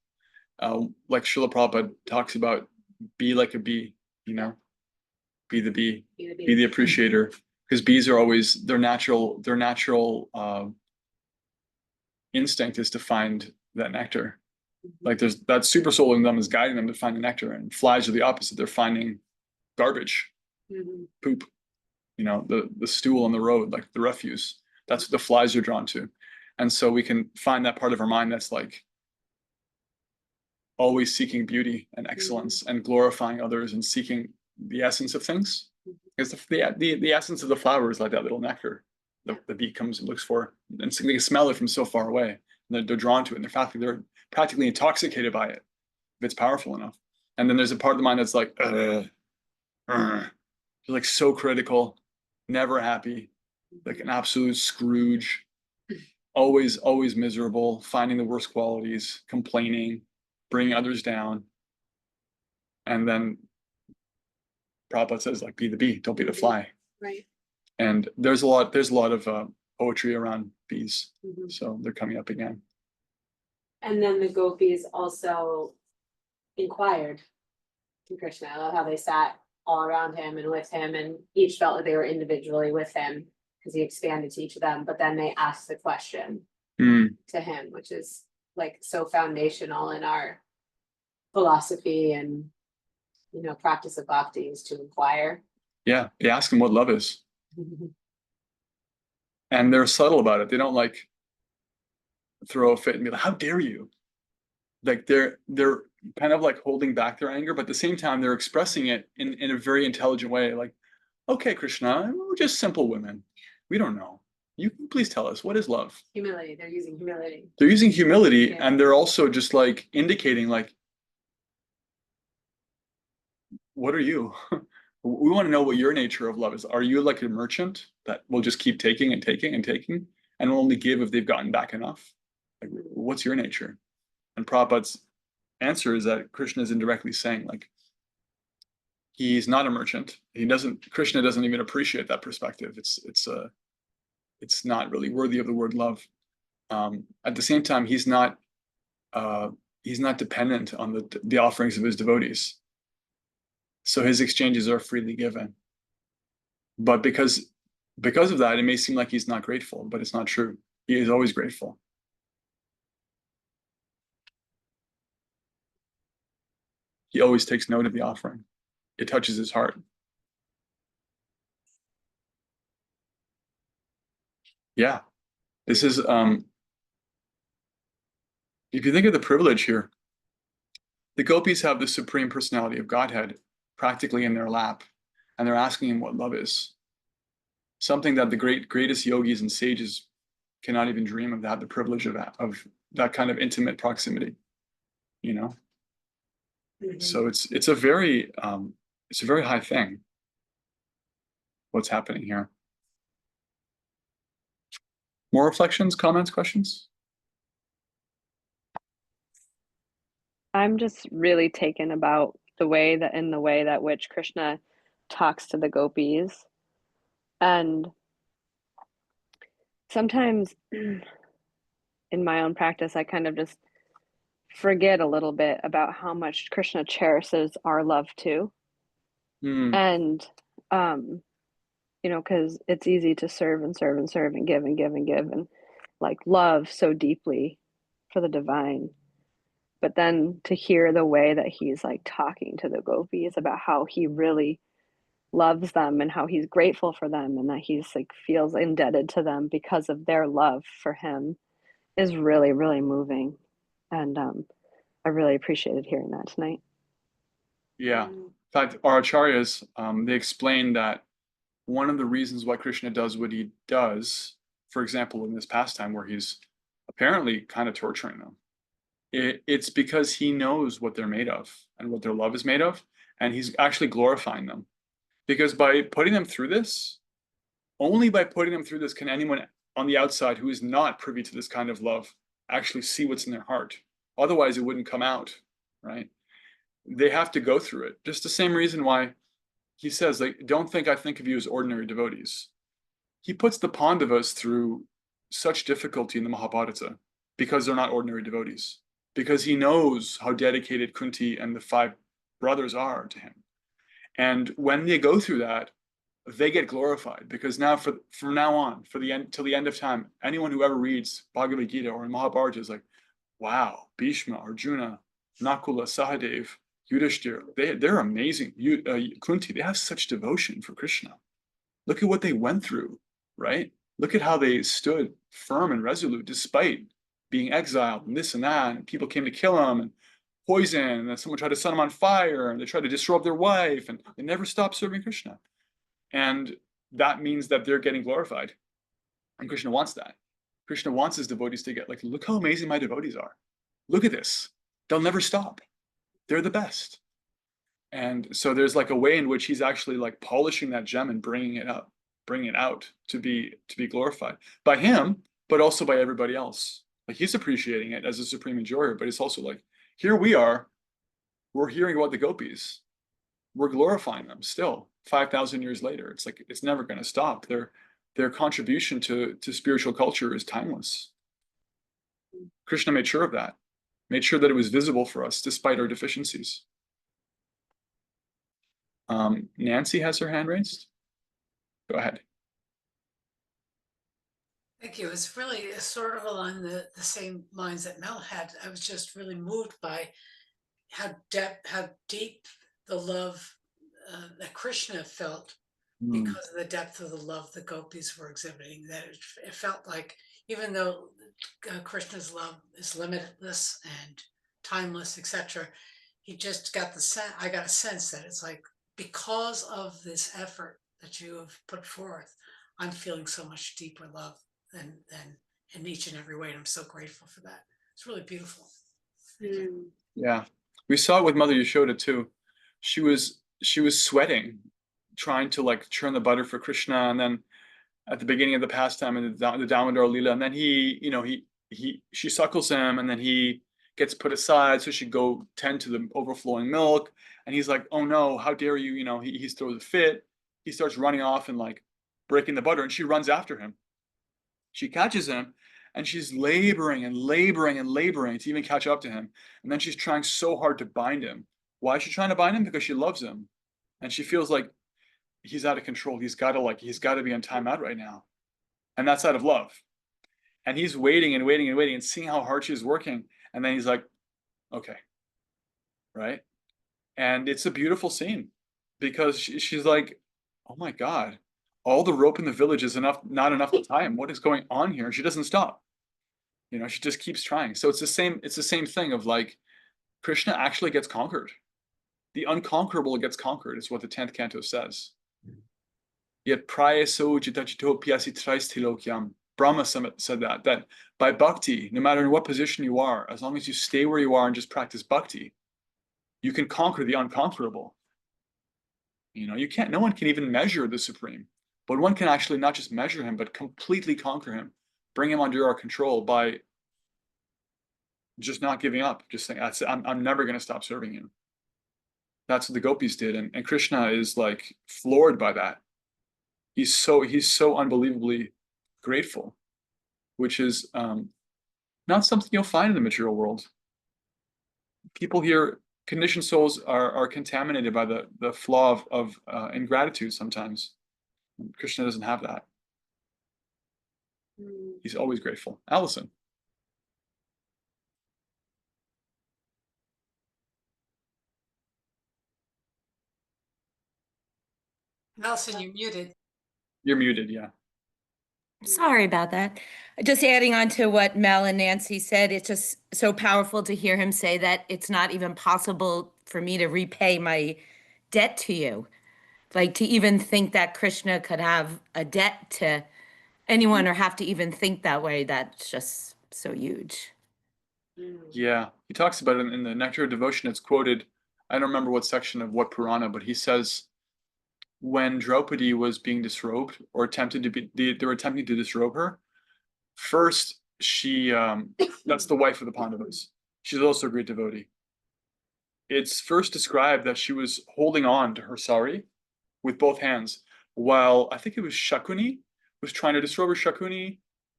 Like Srila Prabhupada talks about, be like a bee, be the bee, be the appreciator, because bees are always their natural instinct is to find that nectar. Like there's that super soul in them is guiding them to find the nectar, and flies are the opposite. They're finding garbage, poop, the stool on the road, like the refuse. That's what the flies are drawn to. And so we can find that part of our mind that's like always seeking beauty and excellence and glorifying others and seeking the essence of things. Because the essence of the flower is like that little nectar the bee comes and looks for, and so they can smell it from so far away. And they're drawn to it, and they're practically intoxicated by it if it's powerful enough. And then there's a part of the mind that's like, like so critical, never happy, like an absolute Scrooge, always miserable, finding the worst qualities, complaining, bringing others down. And then Prabhupada says, like, be the bee, don't be the fly. Right. And there's a lot of poetry around bees, so they're coming up again. And then the gopis also inquired to Krishna. I love how they sat all around him and with him, and each felt like they were individually with him because he expanded to each of them. But then they asked the question to him, which is like so foundational in our philosophy and practice of bhakti, is to inquire. Yeah, they ask him what love is. And they're subtle about it. They don't like throw a fit and be like, how dare you? Like they're kind of like holding back their anger, but at the same time, they're expressing it in a very intelligent way. Like, okay, Krishna, we're just simple women. We don't know. You can please tell us, what is love? Humility. They're using humility. They're using humility, Yeah. and they're also just like indicating like, what are you? We want to know what your nature of love is. Are you like a merchant that will just keep taking and taking and taking and will only give if they've gotten back enough? Like, what's your nature? And Prabhupada's answer is that Krishna is indirectly saying, like, he's not a merchant. Krishna doesn't even appreciate that perspective. It's not really worthy of the word love. At the same time, he's not dependent on the offerings of his devotees. So his exchanges are freely given. But because of that, it may seem like he's not grateful, but it's not true. He is always grateful. He always takes note of the offering. It touches his heart. Yeah. This is, if you think of the privilege here, the gopis have the supreme personality of Godhead practically in their lap, and they're asking him what love is. Something that the greatest yogis and sages cannot even dream of, the privilege of that kind of intimate proximity, So it's a very high thing. What's happening here? More reflections, comments, questions? I'm just really taken about the way that which Krishna talks to the gopis. And sometimes in my own practice, I kind of just forget a little bit about how much Krishna cherishes our love too. And, because it's easy to serve and serve and serve and give and give and give and like love so deeply for the divine. But then to hear the way that he's like talking to the gopis about how he really loves them and how he's grateful for them and that he's like feels indebted to them because of their love for him is really, really moving. And I really appreciated hearing that tonight. Yeah. In fact, our acharyas, they explain that one of the reasons why Krishna does what he does, for example, in this pastime where he's apparently kind of torturing them, it's because he knows what they're made of and what their love is made of, and he's actually glorifying them. Because by putting them through this, only by putting them through this can anyone on the outside who is not privy to this kind of love actually see what's in their heart. Otherwise, it wouldn't come out, right? They have to go through it. Just the same reason why he says, like, don't think I think of you as ordinary devotees. He puts the Pandavas through such difficulty in the Mahabharata because they're not ordinary devotees. Because he knows how dedicated Kunti and the 5 brothers are to him. And when they go through that, they get glorified because now from now on, for the end till the end of time, anyone who ever reads Bhagavad Gita or Mahabharata is like, wow, Bhishma, Arjuna, Nakula, Sahadev, Yudhishthira, they're amazing. Kunti, they have such devotion for Krishna. Look at what they went through, right? Look at how they stood firm and resolute despite being exiled and this and that, and people came to kill them and poison, and then someone tried to set them on fire, and they tried to disrobe their wife, and they never stopped serving Krishna. And that means that they're getting glorified. And Krishna wants that. Krishna wants his devotees to get like, look how amazing my devotees are. Look at this. They'll never stop. They're the best. And so there's like a way in which he's actually like polishing that gem and bringing it up, bringing it out to be glorified by him, but also by everybody else. Like he's appreciating it as a supreme enjoyer, but it's also like, here we are, we're hearing about the gopis. We're glorifying them still 5,000 years later. It's like, it's never going to stop. Their contribution to spiritual culture is timeless. Krishna made sure of that, made sure that it was visible for us despite our deficiencies. Nancy has her hand raised. Go ahead. Thank you. It's really sort of along the same lines that Mel had. I was just really moved by how deep the love that Krishna felt because of the depth of the love the gopis were exhibiting. That it felt like, even though Krishna's love is limitless and timeless, etc., he just got I got a sense that it's like, because of this effort that you have put forth, I'm feeling so much deeper love than in each and every way. And I'm so grateful for that. It's really beautiful. Yeah, we saw it with Mother Yashoda too. She was sweating, trying to like churn the butter for Krishna, and then at the beginning of the pastime in the Damodar Lila, and then she suckles him, and then he gets put aside so she go tend to the overflowing milk, and he's like, oh no, how dare you? You know, he throws a fit. He starts running off and like breaking the butter, and she runs after him. She catches him, and she's laboring and laboring and laboring to even catch up to him. And then she's trying so hard to bind him. Why is she trying to bind him? Because she loves him. And she feels like he's out of control. He's got to be on timeout right now. And that's out of love. And he's waiting and waiting and waiting and seeing how hard she's working. And then he's like, okay. Right? And it's a beautiful scene because she's like, oh my God, all the rope in the village is not enough to tie him. What is going on here? She doesn't stop. You know, she just keeps trying. So it's the same thing of like, Krishna actually gets conquered. The unconquerable gets conquered is what the 10th canto says. Yet prayaso jitachito piyasi traistilokyam. Brahma said that by bhakti, no matter in what position you are, as long as you stay where you are and just practice bhakti, you can conquer the unconquerable. You know, no one can even measure the Supreme, but one can actually not just measure him, but completely conquer him, bring him under our control by just not giving up, just saying, I'm never going to stop serving you. That's what the gopis did. And Krishna is like floored by that. He's so unbelievably grateful, which is not something you'll find in the material world. People here, conditioned souls are contaminated by the flaw of ingratitude sometimes. Krishna doesn't have that. He's always grateful. Allison. Allison, you're muted. You're muted, yeah. Sorry about that. Just adding on to what Mel and Nancy said, it's just so powerful to hear him say that it's not even possible for me to repay my debt to you. Like to even think that Krishna could have a debt to anyone or have to even think that way, that's just so huge. Yeah, he talks about it in the Nectar of Devotion. It's quoted, I don't remember what section of what Purana, but he says when Draupadi was being disrobed or attempted to be, they were attempting to disrobe her. First, she, that's the wife of the Pandavas. She's also a great devotee. It's first described that she was holding on to her sari with both hands, while I think it was Shakuni was trying to disrobe her. Shakuni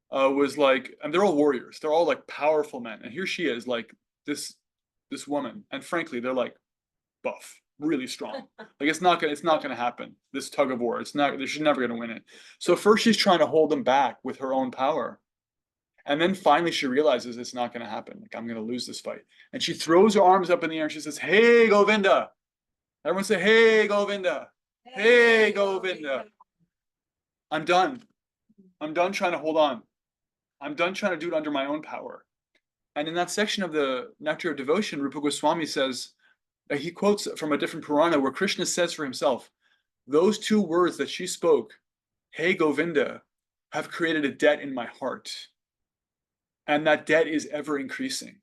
was like, and they're all warriors. They're all like powerful men, and here she is, like this woman, and frankly, they're like buff, really strong. Like it's not gonna happen. This tug of war, she's never gonna win it. So first she's trying to hold them back with her own power. And then finally she realizes it's not gonna happen. Like I'm gonna lose this fight. And she throws her arms up in the air and she says, "Hey Govinda." Everyone say, "Hey Govinda. Hey Govinda. I'm done. I'm done trying to hold on. I'm done trying to do it under my own power." And in that section of the Nectar of Devotion, Rupa Goswami says, he quotes from a different Purana where Krishna says for himself, those two words that she spoke, "Hey Govinda," have created a debt in my heart. And that debt is ever increasing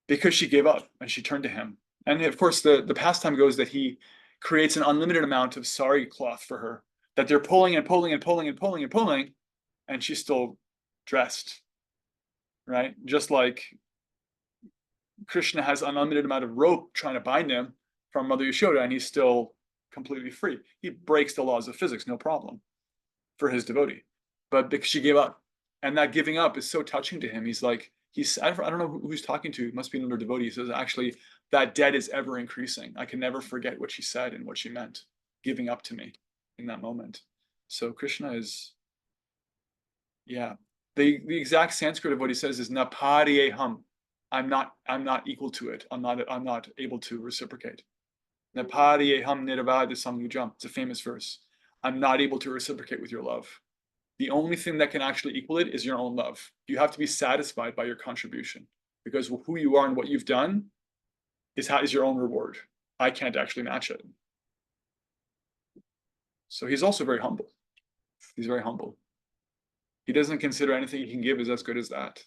because she gave up and she turned to him. And of course, the pastime goes that he creates an unlimited amount of sari cloth for her, that they're pulling and pulling and pulling and pulling and pulling, and she's still dressed, right? Just like Krishna has an unlimited amount of rope trying to bind him from Mother Yashoda, and he's still completely free. He breaks the laws of physics, no problem, for his devotee. But because she gave up, and that giving up is so touching to him. He's like, I don't know who he's talking to. It must be another devotee. He says, actually, that debt is ever increasing. I can never forget what she said and what she meant, giving up to me in that moment. So Krishna is, yeah. The exact Sanskrit of what he says is napariyeham. I'm not equal to it. I'm not able to reciprocate. Napariyeham nirvada samyujam. It's a famous verse. I'm not able to reciprocate with your love. The only thing that can actually equal it is your own love. You have to be satisfied by your contribution, because who you are and what you've done is your own reward. I can't actually match it. So he's also very humble. He's very humble. He doesn't consider anything he can give is as good as that.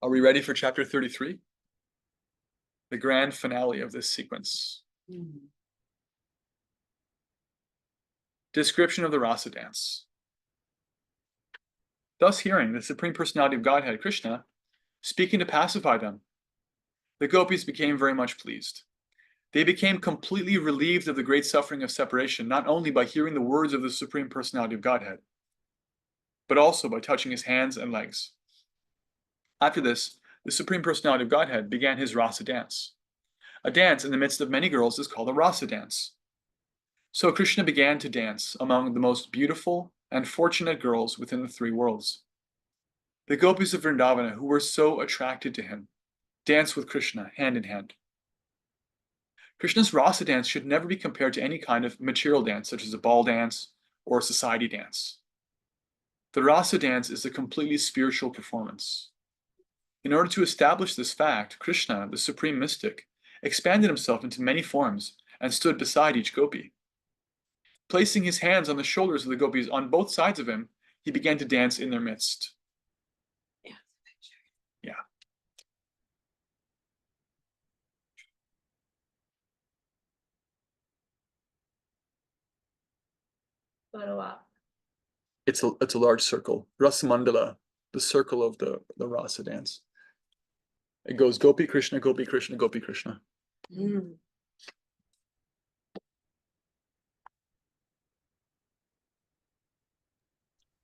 Are we ready for chapter 33? The grand finale of this sequence. Description of the rasa dance. Thus hearing the Supreme Personality of Godhead, Krishna, speaking to pacify them, the gopis became very much pleased. They became completely relieved of the great suffering of separation, not only by hearing the words of the Supreme Personality of Godhead, but also by touching his hands and legs. After this, the Supreme Personality of Godhead began his rasa dance. A dance in the midst of many girls is called a rasa dance. So Krishna began to dance among the most beautiful and fortunate girls within the three worlds. The gopis of Vrindavana, who were so attracted to him, danced with Krishna hand in hand. Krishna's rasa dance should never be compared to any kind of material dance, such as a ball dance or a society dance. The rasa dance is a completely spiritual performance. In order to establish this fact, Krishna, the supreme mystic, expanded himself into many forms and stood beside each gopi. Placing his hands on the shoulders of the gopis on both sides of him, he began to dance in their midst. Yeah. Photo op. It's a large circle. Rasamandala, the circle of the rasa dance. It goes Gopi Krishna, Gopi Krishna, Gopi Krishna.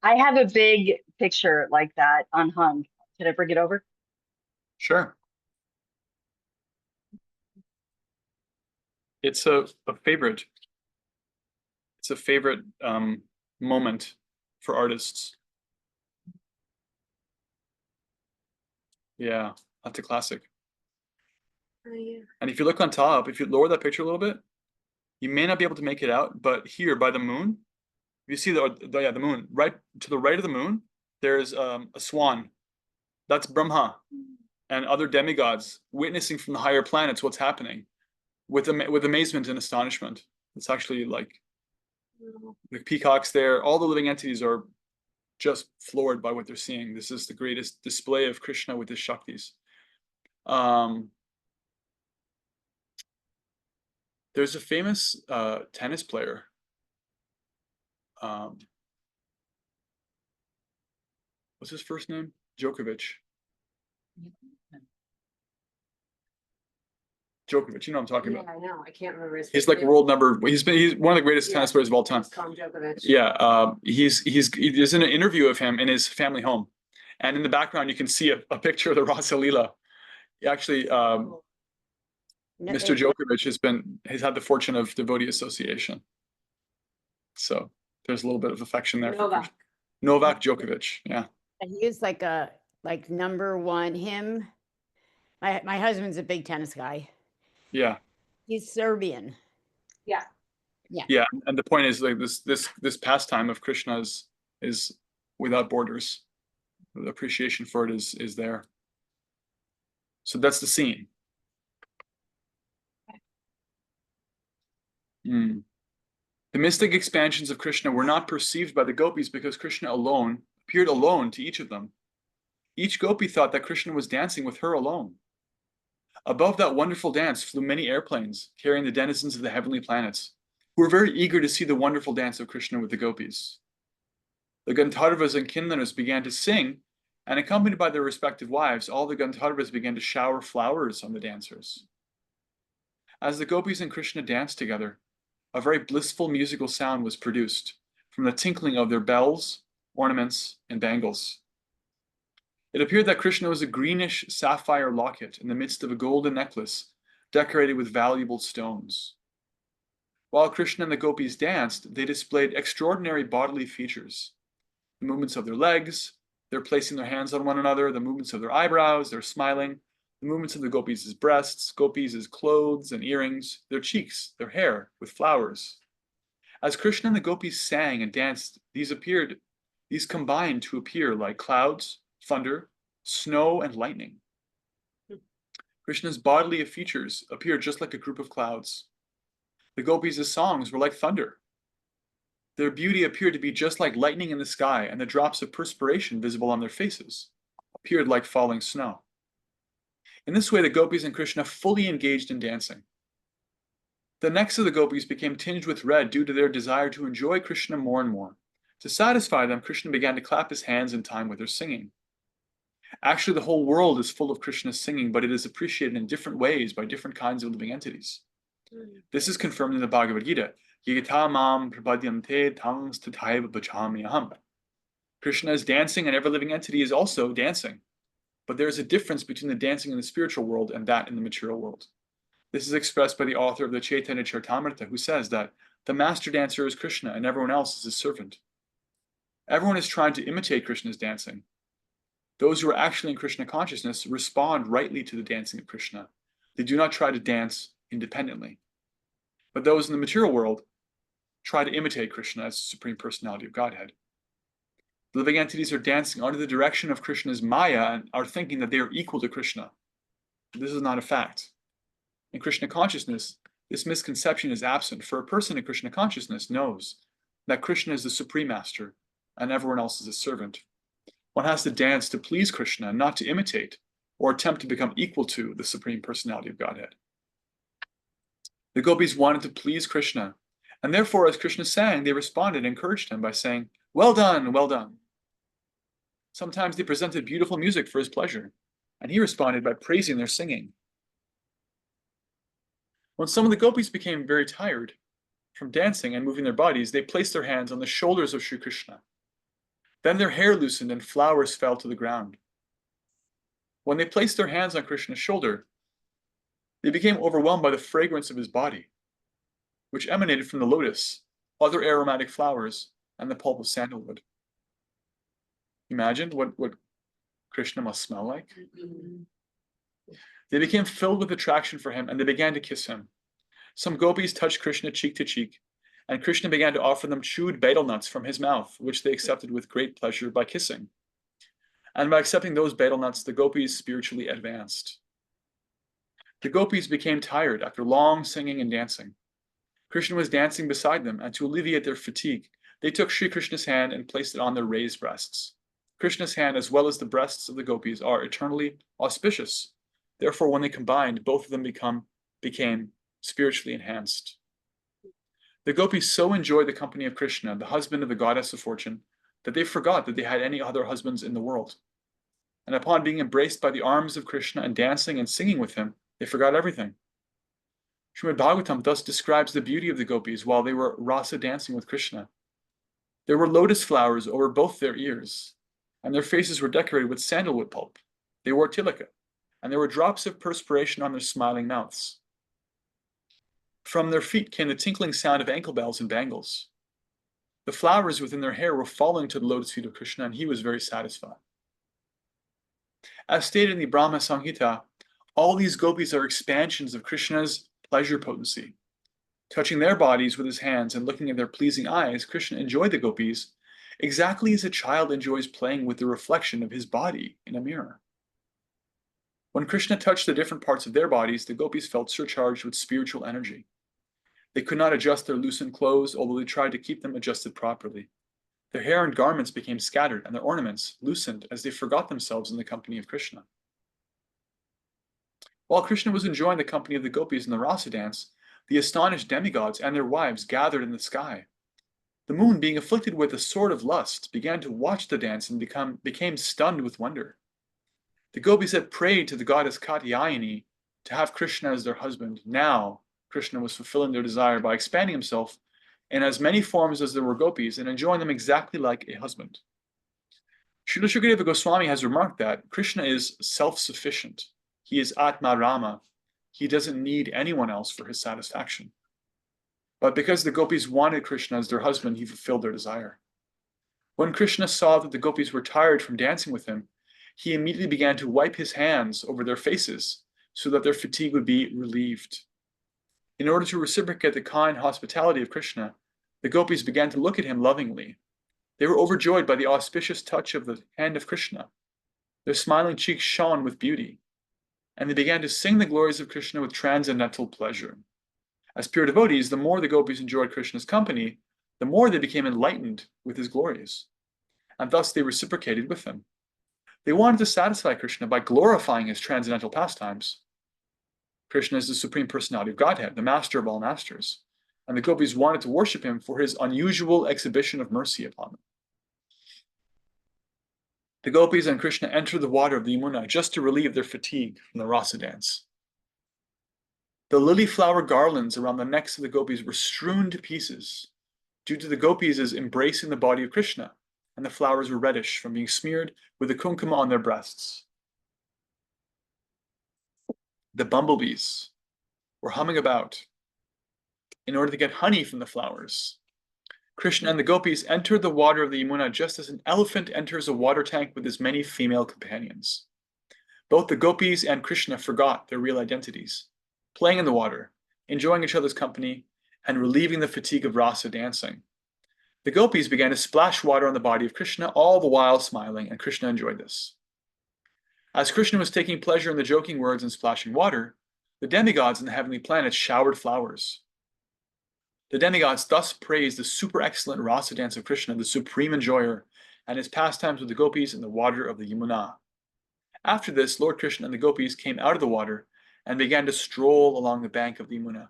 I have a big picture like that unhung. Can I bring it over? Sure. It's a favorite. It's a favorite moment for artists. Yeah, that's a classic. Oh, yeah. And if you look on top, if you lower that picture a little bit, you may not be able to make it out, but here by the moon, you see the moon, right to the right of the moon, there's a swan. That's Brahma and other demigods witnessing from the higher planets what's happening with amazement and astonishment. It's actually like the peacocks there, all the living entities are just floored by what they're seeing. This is the greatest display of Krishna with his Shaktis. There's a famous tennis player. What's his first name? Djokovic. Djokovic, you know what I'm talking Yeah, about. I know. I can't remember his. He's like world number. He's one of the greatest tennis players of all time. Tom Djokovic. Yeah, there's an interview of him in his family home, and in the background you can see a picture of the Rasa Leela. Actually, Oh, No, Mr. Djokovic has had the fortune of devotee association. So there's a little bit of affection there for Novak. Krishna. Novak Djokovic. Yeah. he is like a number one. Him, my husband's a big tennis guy. Yeah. He's Serbian. Yeah. Yeah. And the point is like this pastime of Krishna is without borders. The appreciation for it is there. So that's the scene. The mystic expansions of Krishna were not perceived by the gopis because Krishna alone appeared alone to each of them. Each gopi thought that Krishna was dancing with her alone. Above that wonderful dance flew many airplanes carrying the denizens of the heavenly planets, who were very eager to see the wonderful dance of Krishna with the gopis. The Gandharvas and Kinnaras began to sing, and accompanied by their respective wives, all the Gandharvas began to shower flowers on the dancers. As the gopis and Krishna danced together, a very blissful musical sound was produced from the tinkling of their bells, ornaments, and bangles. It appeared that Krishna was a greenish sapphire locket in the midst of a golden necklace decorated with valuable stones. While Krishna and the gopis danced, they displayed extraordinary bodily features. The movements of their legs, their placing their hands on one another, the movements of their eyebrows, their smiling, the movements of the gopis' breasts, gopis' clothes and earrings, their cheeks, their hair with flowers. As Krishna and the gopis sang and danced, these combined to appear like clouds, thunder, snow, and lightning. Krishna's bodily features appeared just like a group of clouds. The gopis' songs were like thunder. Their beauty appeared to be just like lightning in the sky, and the drops of perspiration visible on their faces appeared like falling snow. In this way, the gopis and Krishna fully engaged in dancing. The necks of the gopis became tinged with red due to their desire to enjoy Krishna more and more. To satisfy them, Krishna began to clap his hands in time with their singing. Actually, the whole world is full of Krishna's singing, but it is appreciated in different ways by different kinds of living entities. This is confirmed in the Bhagavad Gita. Yigita mam prapadyante tangs tathaiva bhajamyaham. Krishna is dancing and every living entity is also dancing. But there is a difference between the dancing in the spiritual world and that in the material world. This is expressed by the author of the Chaitanya Charitamrita, who says that the master dancer is Krishna and everyone else is his servant. Everyone is trying to imitate Krishna's dancing. Those who are actually in Krishna consciousness respond rightly to the dancing of Krishna. They do not try to dance independently. But those in the material world try to imitate Krishna as the Supreme Personality of Godhead. The living entities are dancing under the direction of Krishna's Maya and are thinking that they are equal to Krishna. This is not a fact. In Krishna consciousness, this misconception is absent, for a person in Krishna consciousness knows that Krishna is the Supreme Master and everyone else is a servant. One has to dance to please Krishna, not to imitate or attempt to become equal to the Supreme Personality of Godhead. The gopis wanted to please Krishna, and therefore, as Krishna sang, they responded and encouraged him by saying, "Well done, well done." Sometimes they presented beautiful music for his pleasure, and he responded by praising their singing. When some of the gopis became very tired from dancing and moving their bodies, they placed their hands on the shoulders of Sri Krishna. Then their hair loosened and flowers fell to the ground. When they placed their hands on Krishna's shoulder, they became overwhelmed by the fragrance of his body, which emanated from the lotus, other aromatic flowers, and the pulp of sandalwood. Imagine what Krishna must smell like? They became filled with attraction for him, and they began to kiss him. Some gopis touched Krishna cheek to cheek, and Krishna began to offer them chewed betel nuts from his mouth, which they accepted with great pleasure by kissing. And by accepting those betel nuts, the gopis spiritually advanced. The gopis became tired after long singing and dancing. Krishna was dancing beside them, and to alleviate their fatigue, they took Sri Krishna's hand and placed it on their raised breasts. Krishna's hand, as well as the breasts of the gopis, are eternally auspicious. Therefore, when they combined, both of them became spiritually enhanced. The gopis so enjoyed the company of Krishna, the husband of the goddess of fortune, that they forgot that they had any other husbands in the world. And upon being embraced by the arms of Krishna and dancing and singing with him, they forgot everything. Srimad Bhagavatam thus describes the beauty of the gopis while they were rasa dancing with Krishna. There were lotus flowers over both their ears, and their faces were decorated with sandalwood pulp. They wore tilaka, and there were drops of perspiration on their smiling mouths. From their feet came the tinkling sound of ankle bells and bangles. The flowers within their hair were falling to the lotus feet of Krishna, and he was very satisfied. As stated in the Brahma Samhita, all these gopis are expansions of Krishna's pleasure potency. Touching their bodies with his hands and looking at their pleasing eyes, Krishna enjoyed the gopis exactly as a child enjoys playing with the reflection of his body in a mirror. When Krishna touched the different parts of their bodies, the gopis felt surcharged with spiritual energy. They could not adjust their loosened clothes, although they tried to keep them adjusted properly. Their hair and garments became scattered, and their ornaments loosened as they forgot themselves in the company of Krishna. While Krishna was enjoying the company of the gopis in the rasa dance, the astonished demigods and their wives gathered in the sky. The moon, being afflicted with a sort of lust, began to watch the dance and became stunned with wonder. The gopis had prayed to the goddess Katyayani to have Krishna as their husband. Now, Krishna was fulfilling their desire by expanding himself in as many forms as there were gopis and enjoying them exactly like a husband. Srila Shukadeva Goswami has remarked that Krishna is self-sufficient. He is Atma Rama. He doesn't need anyone else for his satisfaction. But because the gopis wanted Krishna as their husband, he fulfilled their desire. When Krishna saw that the gopis were tired from dancing with him, he immediately began to wipe his hands over their faces so that their fatigue would be relieved. In order to reciprocate the kind hospitality of Krishna, the gopis began to look at him lovingly. They were overjoyed by the auspicious touch of the hand of Krishna. Their smiling cheeks shone with beauty, and they began to sing the glories of Krishna with transcendental pleasure. As pure devotees, the more the gopis enjoyed Krishna's company, the more they became enlightened with his glories, and thus they reciprocated with him. They wanted to satisfy Krishna by glorifying his transcendental pastimes. Krishna is the Supreme Personality of Godhead, the master of all masters, and the gopis wanted to worship him for his unusual exhibition of mercy upon them. The gopis and Krishna entered the water of the Yamuna just to relieve their fatigue from the rasa dance. The lily flower garlands around the necks of the gopis were strewn to pieces due to the gopis' embracing the body of Krishna, and the flowers were reddish from being smeared with the kumkuma on their breasts. The bumblebees were humming about in order to get honey from the flowers. Krishna and the gopis entered the water of the Yamuna just as an elephant enters a water tank with his many female companions. Both the gopis and Krishna forgot their real identities, playing in the water, enjoying each other's company, and relieving the fatigue of rasa dancing. The gopis began to splash water on the body of Krishna, all the while smiling, and Krishna enjoyed this. As Krishna was taking pleasure in the joking words and splashing water, the demigods in the heavenly planets showered flowers. The demigods thus praised the super excellent rasa dance of Krishna, the supreme enjoyer, and his pastimes with the gopis in the water of the Yamuna. After this, Lord Krishna and the gopis came out of the water and began to stroll along the bank of the Yamuna,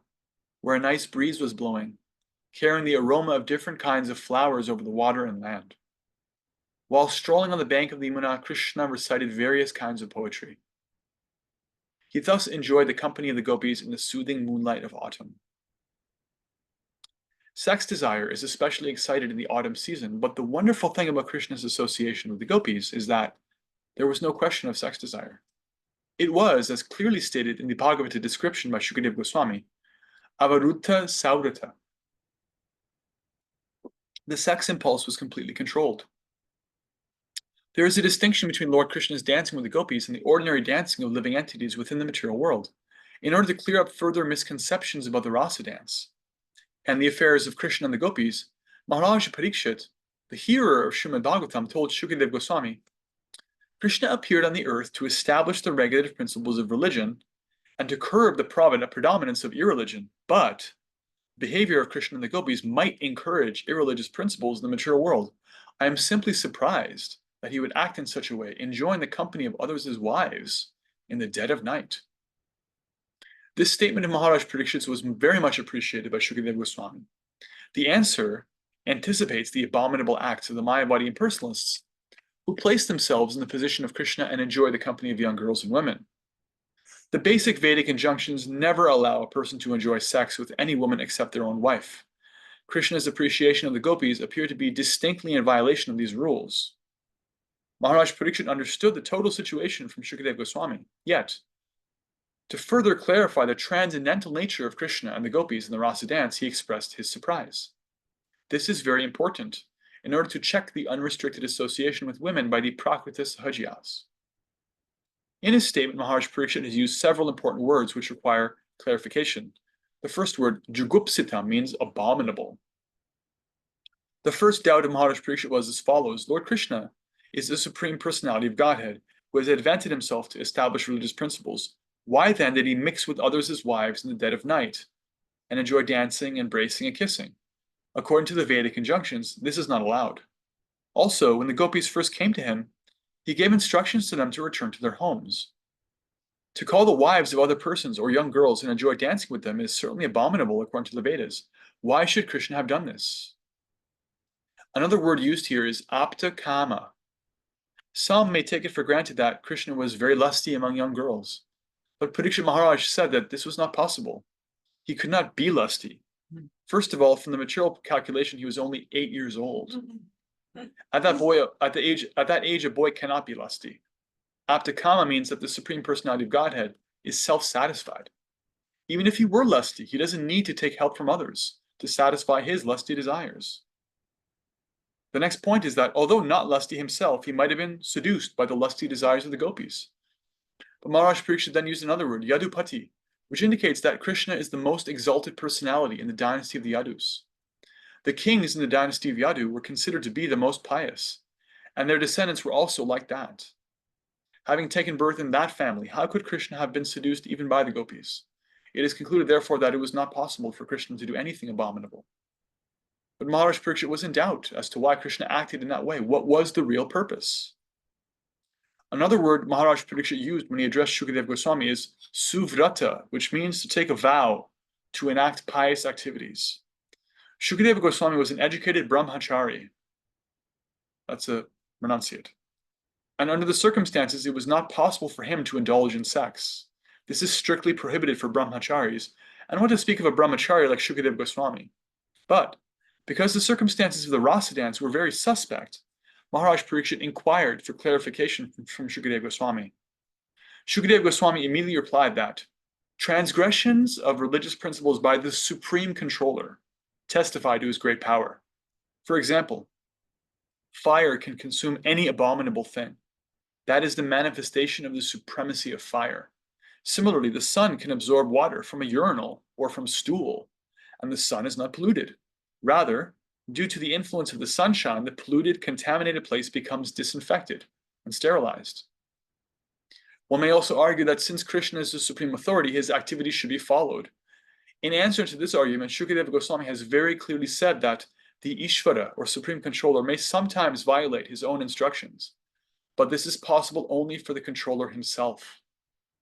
where a nice breeze was blowing, carrying the aroma of different kinds of flowers over the water and land. While strolling on the bank of the Yamuna, Krishna recited various kinds of poetry. He thus enjoyed the company of the gopis in the soothing moonlight of autumn. Sex desire is especially excited in the autumn season, but the wonderful thing about Krishna's association with the gopis is that there was no question of sex desire. It was, as clearly stated in the Bhagavata description by Shukadeva Goswami, avarutta saurata. The sex impulse was completely controlled. There is a distinction between Lord Krishna's dancing with the gopis and the ordinary dancing of living entities within the material world, in order to clear up further misconceptions about the rasa dance and the affairs of Krishna and the gopis. Maharaj Parikshit, the hearer of Srimad Bhagavatam, told Shukadev Goswami, Krishna appeared on the earth to establish the regulative principles of religion and to curb the predominance of irreligion, but behavior of Krishna and the gopis might encourage irreligious principles in the material world. I am simply surprised that he would act in such a way, enjoying the company of others as wives in the dead of night. This statement of Maharaj Parikshit's was very much appreciated by Shukadev Goswami. The answer anticipates the abominable acts of the Mayavadi impersonalists, who place themselves in the position of Krishna and enjoy the company of young girls and women. The basic Vedic injunctions never allow a person to enjoy sex with any woman except their own wife. Krishna's appreciation of the gopis appeared to be distinctly in violation of these rules. Maharaj Parikshit understood the total situation from Shukadev Goswami, yet, to further clarify the transcendental nature of Krishna and the gopis in the rasa dance, he expressed his surprise. This is very important in order to check the unrestricted association with women by the Prakrita Sahajiyas. In his statement, Maharaj Parikshit has used several important words which require clarification. The first word, jugupsita, means abominable. The first doubt of Maharaj Parikshit was as follows: Lord Krishna is the Supreme Personality of Godhead, who has advanced himself to establish religious principles. Why then did he mix with others as wives in the dead of night and enjoy dancing, embracing, and kissing? According to the Vedic injunctions, this is not allowed. Also, when the gopis first came to him, he gave instructions to them to return to their homes. To call the wives of other persons or young girls and enjoy dancing with them is certainly abominable according to the Vedas. Why should Krishna have done this? Another word used here is apta kama. Some may take it for granted that Krishna was very lusty among young girls, but Parikshit Maharaj said that this was not possible. He could not be lusty. First of all, from the material calculation, he was only 8 years old. At that age, a boy cannot be lusty. Aptakama means that the Supreme Personality of Godhead is self-satisfied. Even if he were lusty, he doesn't need to take help from others to satisfy his lusty desires. The next point is that although not lusty himself, he might have been seduced by the lusty desires of the gopis. But Maharaj Parikshit then used another word, Yadupati, which indicates that Krishna is the most exalted personality in the dynasty of the Yadus. The kings in the dynasty of Yadu were considered to be the most pious, and their descendants were also like that. Having taken birth in that family, how could Krishna have been seduced even by the gopis? It is concluded, therefore, that it was not possible for Krishna to do anything abominable. But Maharaj Parikshit was in doubt as to why Krishna acted in that way. What was the real purpose? Another word Maharaj Parikshit used when he addressed Shukadev Goswami is suvrata, which means to take a vow to enact pious activities. Shukadev Goswami was an educated brahmachari. That's a renunciate. And under the circumstances, it was not possible for him to indulge in sex. This is strictly prohibited for brahmacharis, and what to speak of a brahmachari like Shukadev Goswami. But because the circumstances of the rasa dance were very suspect, Maharaj Parikshit inquired for clarification from Shukadev Goswami. Shukadev Goswami immediately replied that transgressions of religious principles by the supreme controller testify to his great power. For example, fire can consume any abominable thing. That is the manifestation of the supremacy of fire. Similarly, the sun can absorb water from a urinal or from stool, and the sun is not polluted. Rather, due to the influence of the sunshine, the polluted, contaminated place becomes disinfected and sterilized. One may also argue that since Krishna is the supreme authority, his activities should be followed. In answer to this argument, Shukadev Goswami has very clearly said that the Ishvara, or supreme controller, may sometimes violate his own instructions, but this is possible only for the controller himself,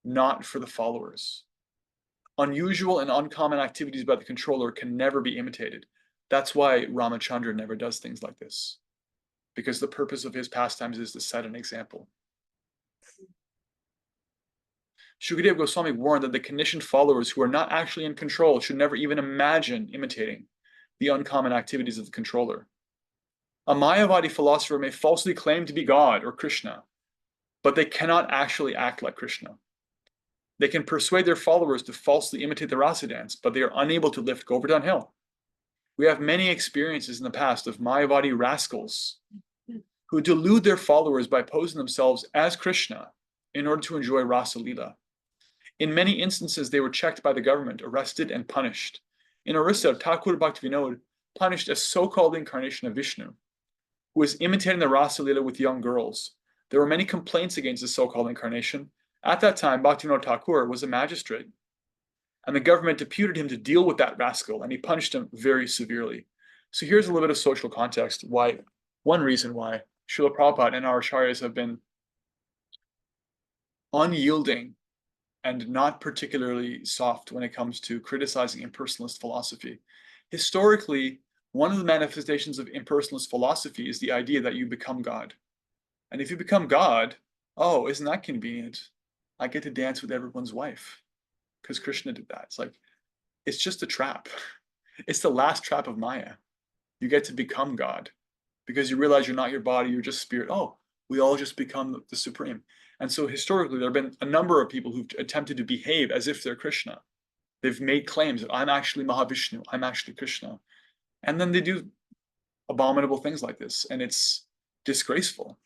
not for the followers. Unusual and uncommon activities by the controller can never be imitated. That's why Ramachandra never does things like this, because the purpose of his pastimes is to set an example. Shukadev Goswami warned that the conditioned followers who are not actually in control should never even imagine imitating the uncommon activities of the controller. A Mayavadi philosopher may falsely claim to be God or Krishna, but they cannot actually act like Krishna. They can persuade their followers to falsely imitate the rasa dance, but they are unable to lift Govardhan Hill. We have many experiences in the past of Mayavadi rascals who delude their followers by posing themselves as Krishna in order to enjoy Rasa Lila. In many instances, they were checked by the government, arrested, and punished. In Orissa, Thakur Bhaktivinoda punished a so-called incarnation of Vishnu, who was imitating the Rasa Lila with young girls. There were many complaints against the so-called incarnation. At that time, Bhaktivinoda Thakur was a magistrate, and the government deputed him to deal with that rascal, and he punished him very severely. So here's a little bit of social context, one reason why Srila Prabhupada and our acharyas have been unyielding and not particularly soft when it comes to criticizing impersonalist philosophy. Historically, one of the manifestations of impersonalist philosophy is the idea that you become God. And if you become God, oh, isn't that convenient? I get to dance with everyone's wife because Krishna did that. It's just a trap. It's the last trap of Maya. You get to become God because you realize you're not your body, you're just spirit. Oh, we all just become the supreme. And so historically, there have been a number of people who've attempted to behave as if they're Krishna. They've made claims that I'm actually Mahavishnu, I'm actually Krishna. And then they do abominable things like this, and it's disgraceful.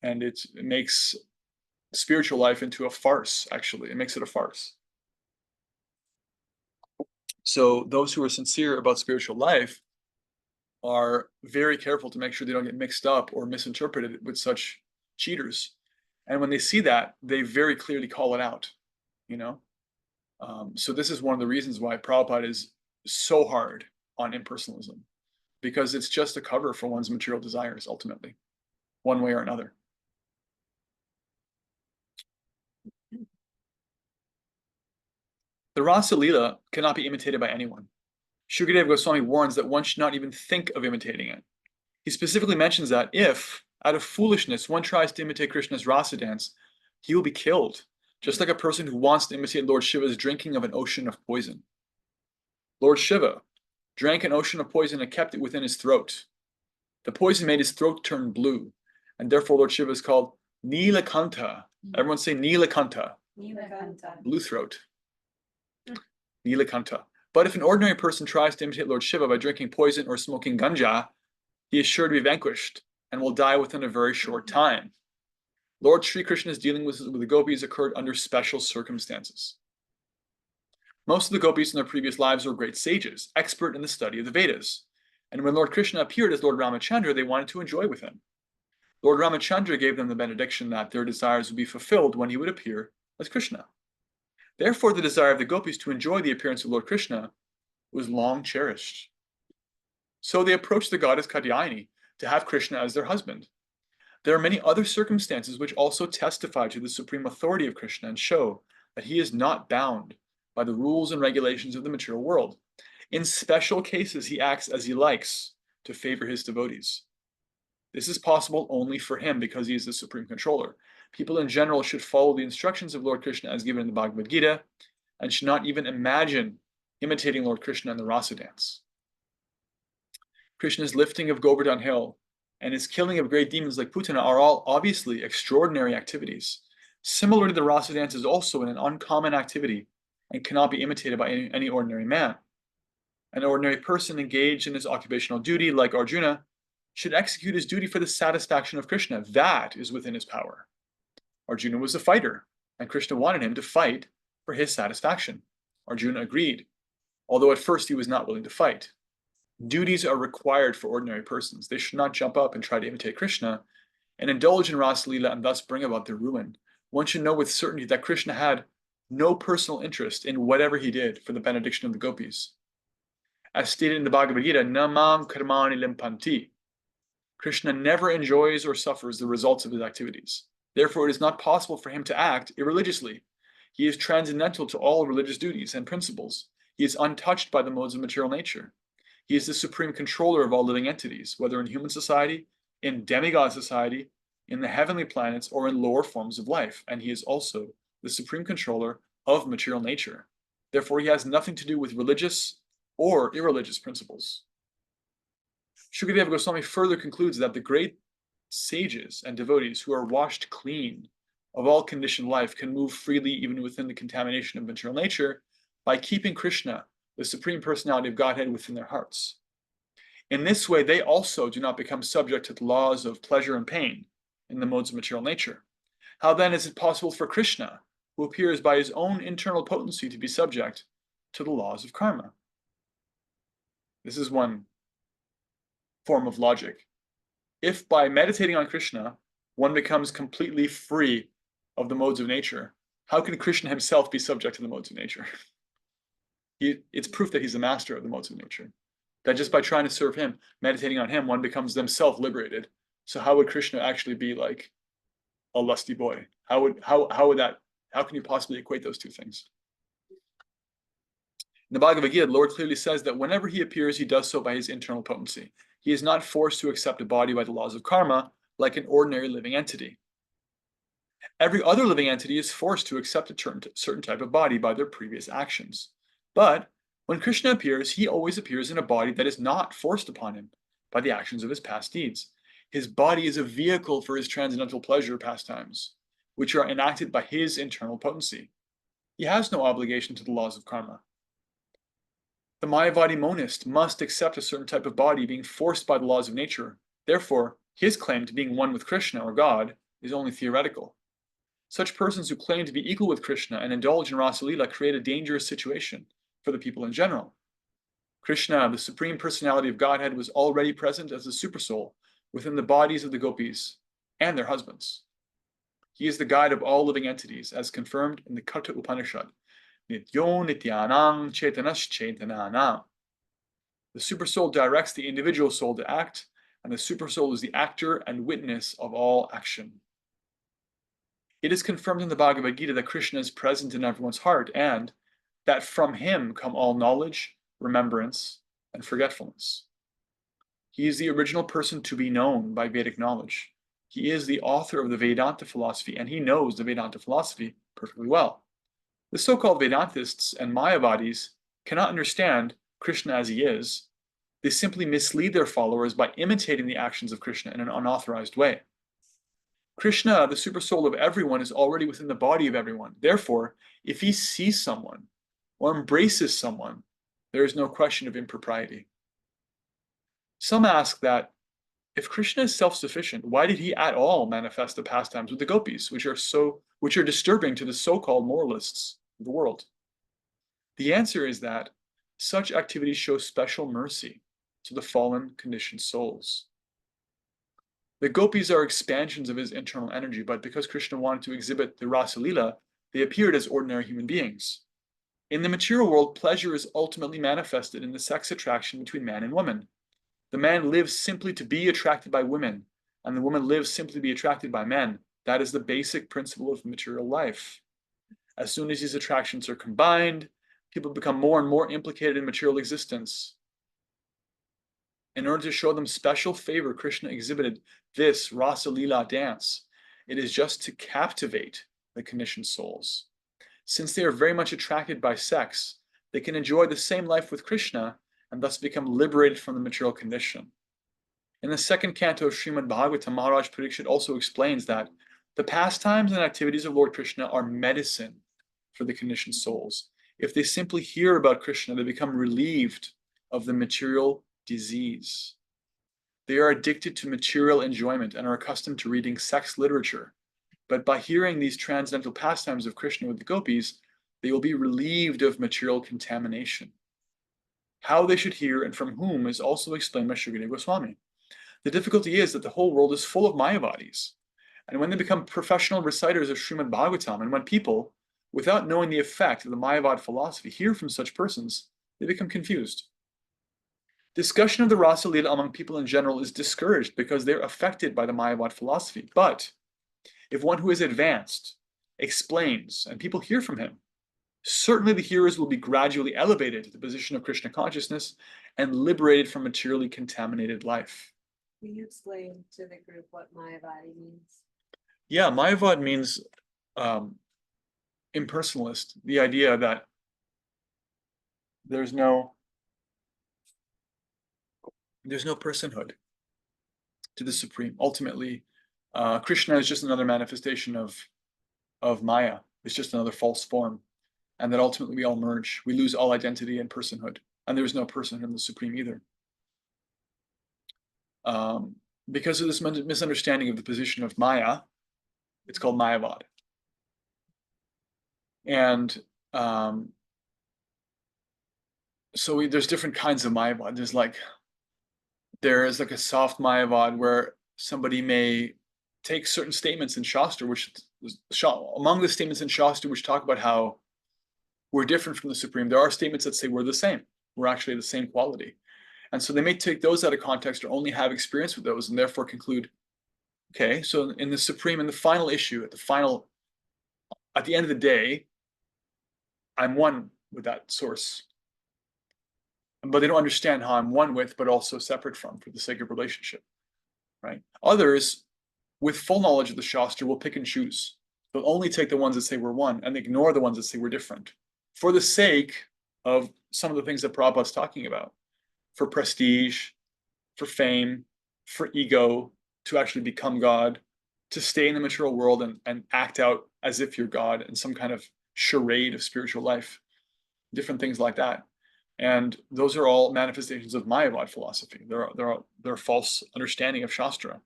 And it makes spiritual life into a farce, actually. It makes it a farce. So those who are sincere about spiritual life are very careful to make sure they don't get mixed up or misinterpreted with such cheaters. And when they see that, they very clearly call it out, So this is one of the reasons why Prabhupada is so hard on impersonalism, because it's just a cover for one's material desires, ultimately, one way or another. The Rasa Lila cannot be imitated by anyone. Shukadeva Goswami warns that one should not even think of imitating it. He specifically mentions that if, out of foolishness, one tries to imitate Krishna's rasa dance, he will be killed, just like a person who wants to imitate Lord Shiva's drinking of an ocean of poison. Lord Shiva drank an ocean of poison and kept it within his throat. The poison made his throat turn blue, and therefore Lord Shiva is called Nilakanta. Everyone say Nilakanta. Nilakanta. Blue throat. Nilakanta. But if an ordinary person tries to imitate Lord Shiva by drinking poison or smoking ganja, he is sure to be vanquished and will die within a very short time. Lord Sri Krishna's dealings with the gopis occurred under special circumstances. Most of the gopis in their previous lives were great sages, expert in the study of the Vedas. And when Lord Krishna appeared as Lord Ramachandra, they wanted to enjoy with him. Lord Ramachandra gave them the benediction that their desires would be fulfilled when he would appear as Krishna. Therefore, the desire of the gopis to enjoy the appearance of Lord Krishna was long cherished. So they approached the goddess Katyayani to have Krishna as their husband. There are many other circumstances which also testify to the supreme authority of Krishna and show that he is not bound by the rules and regulations of the material world. In special cases, he acts as he likes to favor his devotees. This is possible only for him because he is the supreme controller. People in general should follow the instructions of Lord Krishna as given in the Bhagavad Gita and should not even imagine imitating Lord Krishna in the rasa dance. Krishna's lifting of Govardhan Hill and his killing of great demons like Putana are all obviously extraordinary activities. Similarly, the rasa dance is also an uncommon activity and cannot be imitated by any ordinary man. An ordinary person engaged in his occupational duty, like Arjuna, should execute his duty for the satisfaction of Krishna. That is within his power. Arjuna was a fighter, and Krishna wanted him to fight for his satisfaction. Arjuna agreed, although at first he was not willing to fight. Duties are required for ordinary persons. They should not jump up and try to imitate Krishna and indulge in Rasa Lila and thus bring about their ruin. One should know with certainty that Krishna had no personal interest in whatever he did for the benediction of the gopis. As stated in the Bhagavad Gita, Namam karmani limpanti. Krishna never enjoys or suffers the results of his activities. Therefore, it is not possible for him to act irreligiously. He is transcendental to all religious duties and principles. He is untouched by the modes of material nature. He is the supreme controller of all living entities, whether in human society, in demigod society, in the heavenly planets, or in lower forms of life. And he is also the supreme controller of material nature. Therefore, he has nothing to do with religious or irreligious principles. Shukadeva Goswami further concludes that the great sages and devotees who are washed clean of all conditioned life can move freely even within the contamination of material nature by keeping Krishna, the Supreme Personality of Godhead, within their hearts. In this way, they also do not become subject to the laws of pleasure and pain in the modes of material nature. How then is it possible for Krishna, who appears by his own internal potency, to be subject to the laws of karma? This is one form of logic. If by meditating on Krishna, one becomes completely free of the modes of nature, how can Krishna himself be subject to the modes of nature? It's proof that he's the master of the modes of nature. That just by trying to serve him, meditating on him, one becomes themselves liberated. So how would Krishna actually be like a lusty boy? How can you possibly equate those two things? In the Bhagavad Gita, the Lord clearly says that whenever he appears, he does so by his internal potency. He is not forced to accept a body by the laws of karma like an ordinary living entity. Every other living entity is forced to accept a certain type of body by their previous actions. But when Krishna appears, he always appears in a body that is not forced upon him by the actions of his past deeds. His body is a vehicle for his transcendental pleasure pastimes, which are enacted by his internal potency. He has no obligation to the laws of karma. The Mayavadi monist must accept a certain type of body being forced by the laws of nature. Therefore, his claim to being one with Krishna or God is only theoretical. Such persons who claim to be equal with Krishna and indulge in Rasa Lila create a dangerous situation for the people in general. Krishna, the Supreme Personality of Godhead, was already present as the Supersoul within the bodies of the gopis and their husbands. He is the guide of all living entities, as confirmed in the Katha Upanishad. Nityo nityanam chetanas chetananam. The Supersoul directs the individual soul to act, and the Supersoul is the actor and witness of all action. It is confirmed in the Bhagavad Gita that Krishna is present in everyone's heart, and that from him come all knowledge, remembrance, and forgetfulness. He is the original person to be known by Vedic knowledge. He is the author of the Vedanta philosophy, and he knows the Vedanta philosophy perfectly well. The so-called Vedantists and Mayavadis cannot understand Krishna as he is. They simply mislead their followers by imitating the actions of Krishna in an unauthorized way. Krishna, the Supersoul of everyone, is already within the body of everyone. Therefore, if he sees someone or embraces someone, there is no question of impropriety. Some ask that if Krishna is self-sufficient, why did he at all manifest the pastimes with the gopis, which are disturbing to the so-called moralists of the world? The answer is that such activities show special mercy to the fallen, conditioned souls. The gopis are expansions of his internal energy, but because Krishna wanted to exhibit the Rasa Lila, they appeared as ordinary human beings. In the material world, pleasure is ultimately manifested in the sex attraction between man and woman. The man lives simply to be attracted by women, and the woman lives simply to be attracted by men. That is the basic principle of material life. As soon as these attractions are combined, people become more and more implicated in material existence. In order to show them special favor, Krishna exhibited this Rasa Lila dance. It is just to captivate the conditioned souls. Since they are very much attracted by sex, they can enjoy the same life with Krishna and thus become liberated from the material condition. In the second canto of Srimad Bhagavatam, Maharaj Parikshit also explains that the pastimes and activities of Lord Krishna are medicine for the conditioned souls. If they simply hear about Krishna, they become relieved of the material disease. They are addicted to material enjoyment and are accustomed to reading sex literature. But by hearing these transcendental pastimes of Krishna with the gopis, they will be relieved of material contamination. How they should hear and from whom is also explained by Shukadeva Goswami. The difficulty is that the whole world is full of Mayavadis. And when they become professional reciters of Srimad Bhagavatam, and when people, without knowing the effect of the Mayavad philosophy, hear from such persons, they become confused. Discussion of the Rasa Lila among people in general is discouraged because they're affected by the Mayavad philosophy. But if one who is advanced explains and people hear from him, certainly the hearers will be gradually elevated to the position of Krishna consciousness and liberated from materially contaminated life. Can you explain to the group what Mayavadi means? Yeah, Mayavad means impersonalist, the idea that there's no personhood to the Supreme. Ultimately, Krishna is just another manifestation of Maya. It's just another false form. And that ultimately we all merge. We lose all identity and personhood. And there's no personhood in the Supreme either. because of this misunderstanding of the position of Maya, it's called Mayavad. And so there's different kinds of Mayavad. There is like a soft Mayavad where somebody may take certain statements in Shastra, among the statements in Shastra which talk about how we're different from the Supreme, there are statements that say we're the same. We're actually the same quality. And so they may take those out of context or only have experience with those and therefore conclude, okay, so in the Supreme, in the final issue, at the end of the day, I'm one with that source. But they don't understand how I'm one with, but also separate from for the sake of relationship, right? Others, with full knowledge of the Shastra, will pick and choose. They'll only take the ones that say we're one and ignore the ones that say we're different for the sake of some of the things that Prabhupada's talking about, for prestige, for fame, for ego, to actually become God, to stay in the material world and act out as if you're God in some kind of charade of spiritual life, different things like that. And those are all manifestations of Mayavad philosophy. They're false understanding of Shastra.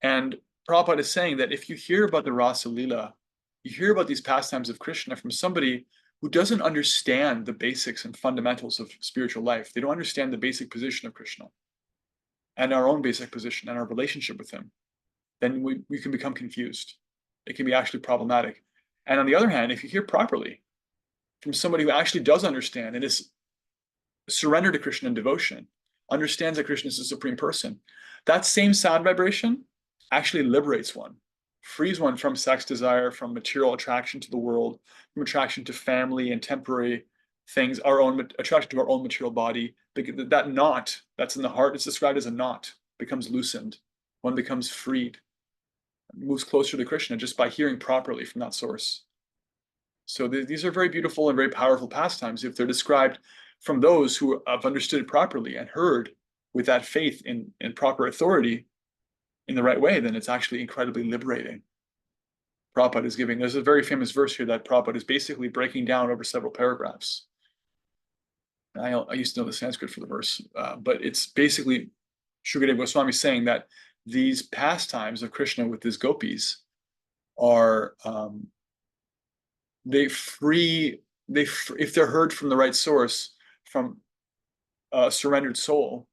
And Prabhupada is saying that if you hear about the Rasa Lila, you hear about these pastimes of Krishna from somebody who doesn't understand the basics and fundamentals of spiritual life, they don't understand the basic position of Krishna and our own basic position and our relationship with him, then we can become confused. It can be actually problematic. And on the other hand, if you hear properly from somebody who actually does understand and is surrendered to Krishna in devotion, understands that Krishna is the Supreme Person, that same sound vibration actually liberates one, frees one from sex desire, from material attraction to the world, from attraction to family and temporary things, our own attraction to our own material body. That knot that's in the heart, it's described as a knot, becomes loosened. One becomes freed, moves closer to Krishna just by hearing properly from that source. So these are very beautiful and very powerful pastimes if they're described from those who have understood it properly and heard with that faith in proper authority in the right way, then it's actually incredibly liberating. Prabhupada is giving, there's a very famous verse here that Prabhupada is basically breaking down over several paragraphs. I used to know the Sanskrit for the verse, but it's basically Shukadeva Goswami saying that these pastimes of Krishna with his gopis are, if they're heard from the right source, from a surrendered soul,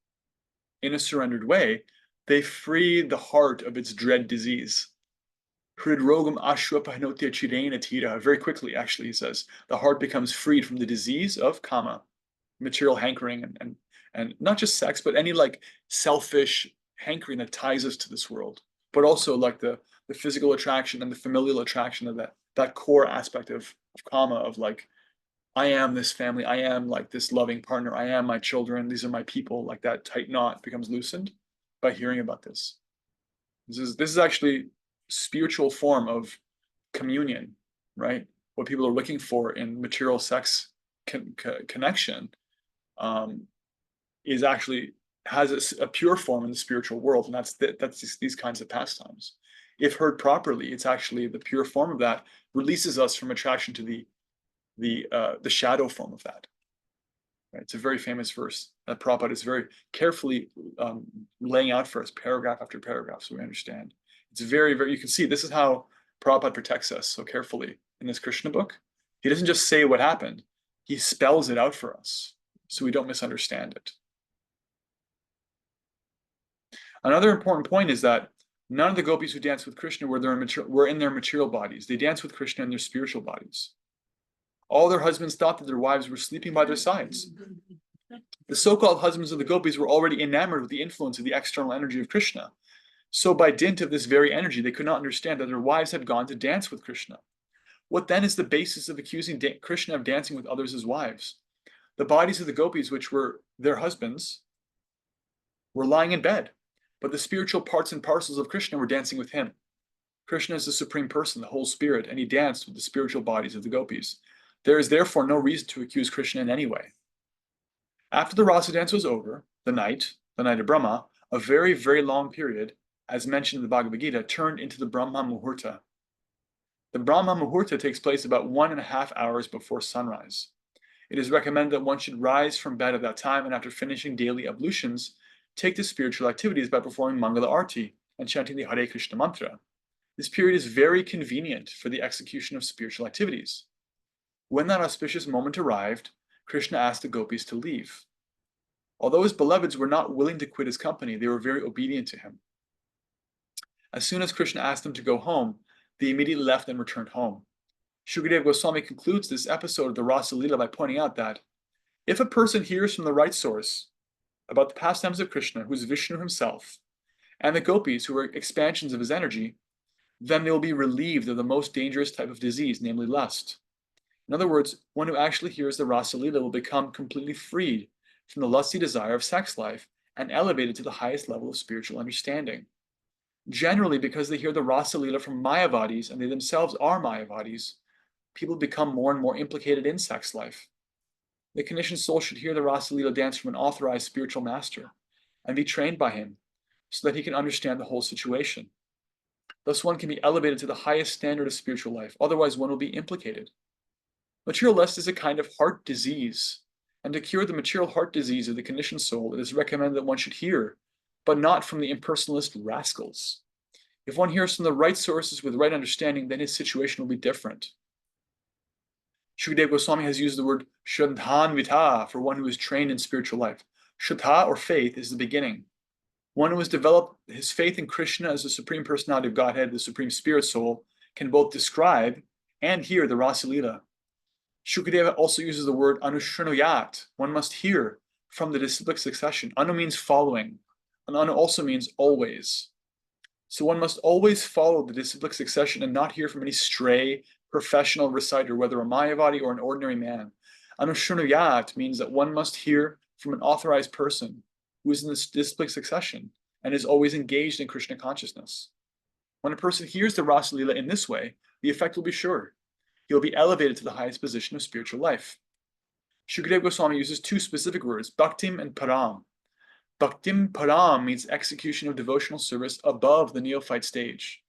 in a surrendered way, they free the heart of its dread disease. Hridrogam ashwapahnotya chidena tira. Very quickly, actually, he says, the heart becomes freed from the disease of kama, material hankering, and not just sex, but any like selfish hankering that ties us to this world, but also like the physical attraction and the familial attraction of that core aspect of kama, of like, I am this family, I am like this loving partner, I am my children, these are my people. Like that tight knot becomes loosened by hearing about this. This is actually spiritual form of communion, right? What people are looking for in material sex connection is actually has a pure form in the spiritual world, and that's these kinds of pastimes. If heard properly, it's actually the pure form of that releases us from attraction to the shadow form of that. Right? It's a very famous verse that Prabhupada is very carefully laying out for us, paragraph after paragraph, so we understand. It's very, very, you can see this is how Prabhupada protects us so carefully in this Krishna book. He doesn't just say what happened, he spells it out for us so we don't misunderstand it. Another important point is that none of the gopis who danced with Krishna were in their material bodies. They danced with Krishna in their spiritual bodies. All their husbands thought that their wives were sleeping by their sides. The so-called husbands of the gopis were already enamored with the influence of the external energy of Krishna. So by dint of this very energy, they could not understand that their wives had gone to dance with Krishna. What then is the basis of accusing Krishna of dancing with others as wives? The bodies of the gopis, which were their husbands, were lying in bed, but the spiritual parts and parcels of Krishna were dancing with him. Krishna is the supreme person, the whole spirit, and he danced with the spiritual bodies of the gopis. There is therefore no reason to accuse Krishna in any way. After the Rasa dance was over, the night of Brahma, a very, very long period, as mentioned in the Bhagavad Gita, turned into the Brahma Muhurta. The Brahma Muhurta takes place about 1.5 hours before sunrise. It is recommended that one should rise from bed at that time, and after finishing daily ablutions, take to spiritual activities by performing Mangala Arti and chanting the Hare Krishna mantra. This period is very convenient for the execution of spiritual activities. When that auspicious moment arrived, Krishna asked the gopis to leave. Although his beloveds were not willing to quit his company, they were very obedient to him. As soon as Krishna asked them to go home, they immediately left and returned home. Shukadeva Goswami concludes this episode of the Rasa Leela by pointing out that if a person hears from the right source about the pastimes of Krishna, who is Vishnu himself, and the gopis, who are expansions of his energy, then they will be relieved of the most dangerous type of disease, namely lust. In other words, one who actually hears the Rasa Leela will become completely freed from the lusty desire of sex life and elevated to the highest level of spiritual understanding. Generally, because they hear the Rasa Leela from Mayavadis, and they themselves are Mayavadis, people become more and more implicated in sex life. The conditioned soul should hear the Rasa Leela dance from an authorized spiritual master and be trained by him so that he can understand the whole situation. Thus, one can be elevated to the highest standard of spiritual life. Otherwise, one will be implicated. Material lust is a kind of heart disease. And to cure the material heart disease of the conditioned soul, it is recommended that one should hear, but not from the impersonalist rascals. If one hears from the right sources with right understanding, then his situation will be different. Shukadeva Goswami has used the word Shraddhanvita for one who is trained in spiritual life. Shraddha, or faith, is the beginning. One who has developed his faith in Krishna as the Supreme Personality of Godhead, the Supreme Spirit Soul, can both describe and hear the Rasa Leela. Shukadeva also uses the word Anushranuyat. One must hear from the disciplic succession. Anu means following, and Anu also means always. So one must always follow the disciplic succession and not hear from any stray professional reciter, whether a Mayavadi or an ordinary man. Anushranuyat means that one must hear from an authorized person who is in this disciplic succession and is always engaged in Krishna consciousness. When a person hears the Rasa Leela in this way, the effect will be sure. He'll be elevated to the highest position of spiritual life. Shukadeva Goswami uses two specific words, bhaktim and param. Bhaktim param means execution of devotional service above the neophyte stage.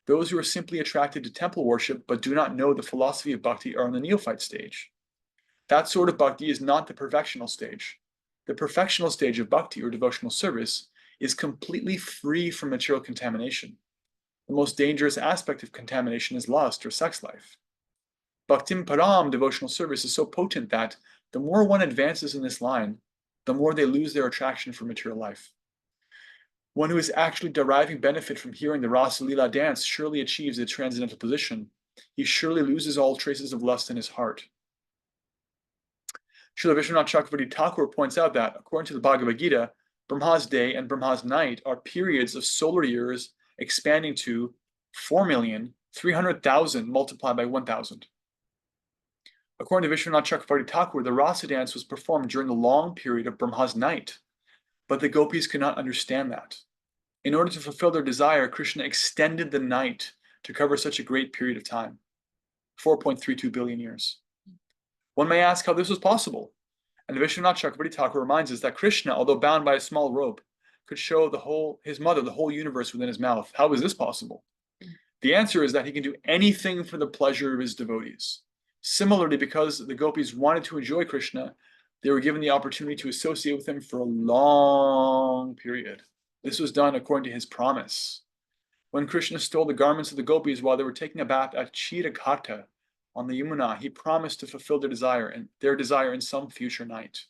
Those who are simply attracted to temple worship but do not know the philosophy of bhakti are on the neophyte stage. That sort of bhakti is not the perfectional stage. The perfectional stage of bhakti, or devotional service, is completely free from material contamination. The most dangerous aspect of contamination is lust or sex life. Bhaktim param, devotional service, is so potent that the more one advances in this line, the more they lose their attraction for material life. One who is actually deriving benefit from hearing the Rasa Leela dance surely achieves a transcendental position. He surely loses all traces of lust in his heart. Srila Vishwanath Chakravarti Thakur points out that, according to the Bhagavad Gita, Brahma's day and Brahma's night are periods of solar years expanding to 4,300,000 multiplied by 1,000. According to Vishwanath Chakravarti Thakur, the Rasa dance was performed during the long period of Brahma's night, but the gopis could not understand that. In order to fulfill their desire, Krishna extended the night to cover such a great period of time, 4.32 billion years. One may ask how this was possible, and Vishwanath Chakravarti Thakur reminds us that Krishna, although bound by a small rope, could show his mother the whole universe within his mouth. How is this possible? The answer is that he can do anything for the pleasure of his devotees. Similarly, because the gopis wanted to enjoy Krishna, they were given the opportunity to associate with him for a long period. This was done according to his promise. When Krishna stole the garments of the gopis while they were taking a bath at Chiragharta on the Yamuna, he promised to fulfill their desire in some future night.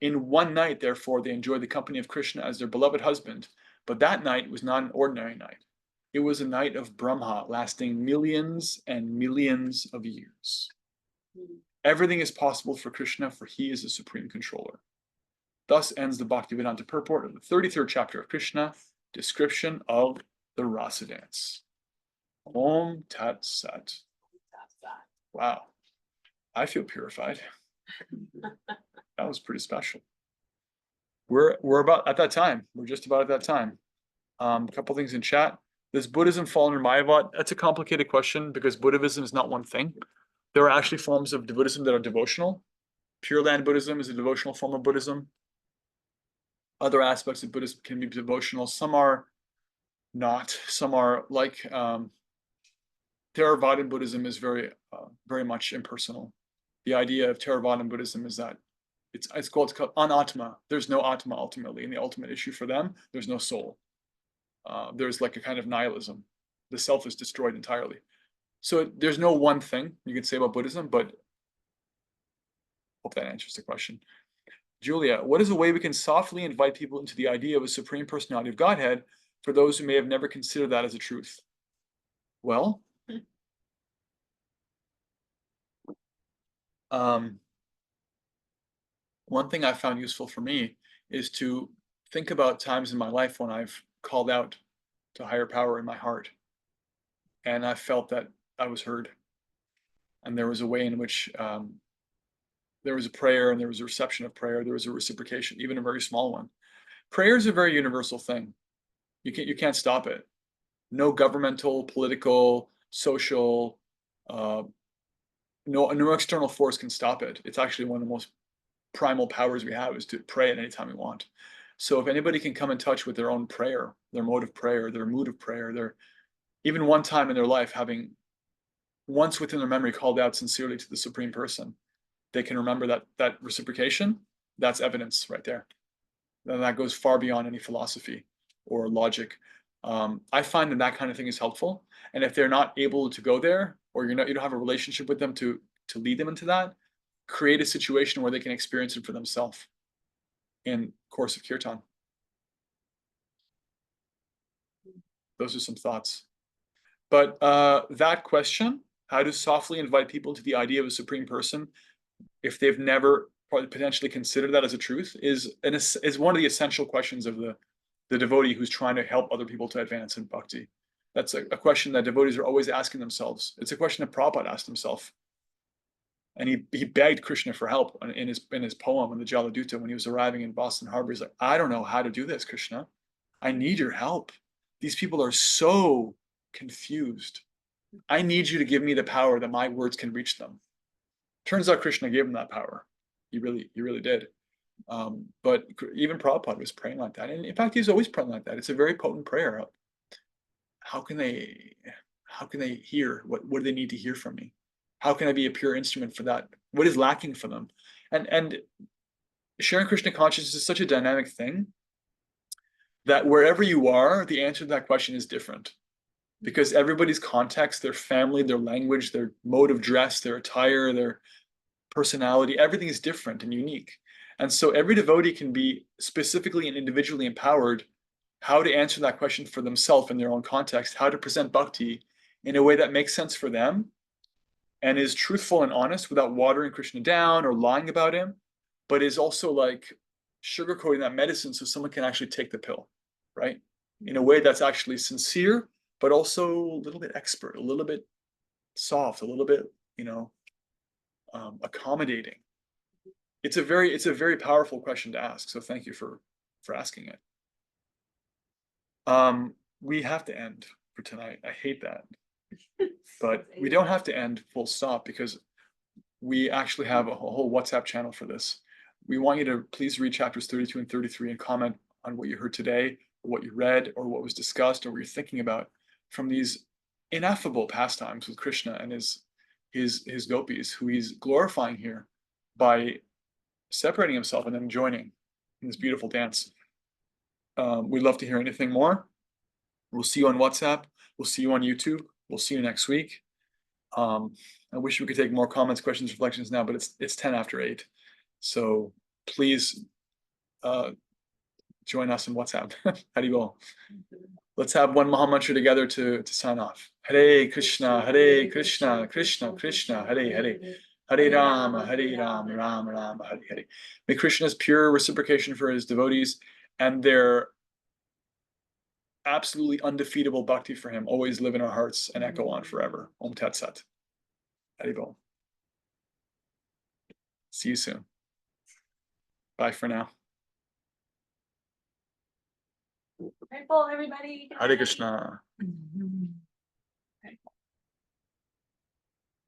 In one night, therefore, they enjoyed the company of Krishna as their beloved husband, but that night was not an ordinary night. It was a night of Brahma, lasting millions and millions of years. Everything is possible for Krishna, for he is the supreme controller. Thus ends the Bhaktivedanta purport of the 33rd chapter of Krishna, description of the Rasa dance. Om Tat Sat. Wow, I feel purified. That was pretty special. We're about at that time. We're just about at that time. A couple things in chat. Does Buddhism fall under Mayavad? That's a complicated question because Buddhism is not one thing. There are actually forms of Buddhism that are devotional. Pure Land Buddhism is a devotional form of Buddhism. Other aspects of Buddhism can be devotional. Some are not. Some are like Theravada Buddhism is very much impersonal. The idea of Theravada Buddhism is that It's called anatma. There's no atma ultimately. In the ultimate issue for them, there's no soul. There's like a kind of nihilism. The self is destroyed entirely. So there's no one thing you could say about Buddhism, but hope that answers the question. Julia, what is a way we can softly invite people into the idea of a supreme personality of Godhead for those who may have never considered that as a truth? Well, one thing I found useful for me is to think about times in my life when I've called out to higher power in my heart, and I felt that I was heard, and there was a way in which there was a prayer and there was a reception of prayer, there was a reciprocation, even a very small one. Prayer is a very universal thing. You can't stop it. No governmental, political, social, no external force can stop it. It's actually one of the most primal powers we have, is to pray at any time we want. So if anybody can come in touch with their own prayer, their mode of prayer, their mood of prayer, their even one time in their life having once within their memory called out sincerely to the Supreme Person, they can remember that reciprocation. That's evidence right there. And that goes far beyond any philosophy or logic. I find that kind of thing is helpful. And if they're not able to go there, or you don't have a relationship with them to lead them into that, create a situation where they can experience it for themselves in course of kirtan. Those are some thoughts. But that question, how to softly invite people to the idea of a supreme person, if they've never potentially considered that as a truth, is one of the essential questions of the devotee who's trying to help other people to advance in bhakti. That's a question that devotees are always asking themselves. It's a question that Prabhupada asked himself. And he begged Krishna for help in his poem in the Jaladuta when he was arriving in Boston Harbor. He's like, I don't know how to do this, Krishna. I need your help. These people are so confused. I need you to give me the power that my words can reach them. Turns out Krishna gave him that power. He really did. But even Prabhupada was praying like that. And in fact, he's always praying like that. It's a very potent prayer. How can they hear? What do they need to hear from me? How can I be a pure instrument for that? What is lacking for them? And sharing Krishna consciousness is such a dynamic thing that wherever you are, the answer to that question is different. Because everybody's context, their family, their language, their mode of dress, their attire, their personality, everything is different and unique. And so every devotee can be specifically and individually empowered how to answer that question for themselves in their own context, how to present bhakti in a way that makes sense for them and is truthful and honest without watering Krishna down or lying about him, but is also like sugarcoating that medicine so someone can actually take the pill, right? In a way that's actually sincere, but also a little bit expert, a little bit soft, a little bit, accommodating. It's a very powerful question to ask. So thank you for asking it. We have to end for tonight. I hate that. But we don't have to end full stop because we actually have a whole WhatsApp channel for this. We want you to please read chapters 32 and 33 and comment on what you heard today, or what you read, or what was discussed, or what you're thinking about from these ineffable pastimes with Krishna and his gopis, who he's glorifying here by separating himself and then joining in this beautiful dance. We'd love to hear anything more. We'll see you on WhatsApp. We'll see you on YouTube. We'll see you next week. I wish we could take more comments, questions, reflections now, but it's 10 after 8. So please join us in WhatsApp. How do you go? Let's have one Maha Mantra together to sign off. Hare Krishna, Krishna Krishna, Hare Hare. Hare Rama, Rama Rama, Hare Hare. May Krishna's pure reciprocation for his devotees and their absolutely undefeatable bhakti for him always live in our hearts and echo on forever. Om Tat Sat. Haribol. See you soon. Bye for now. Grateful, everybody. Hare Krishna.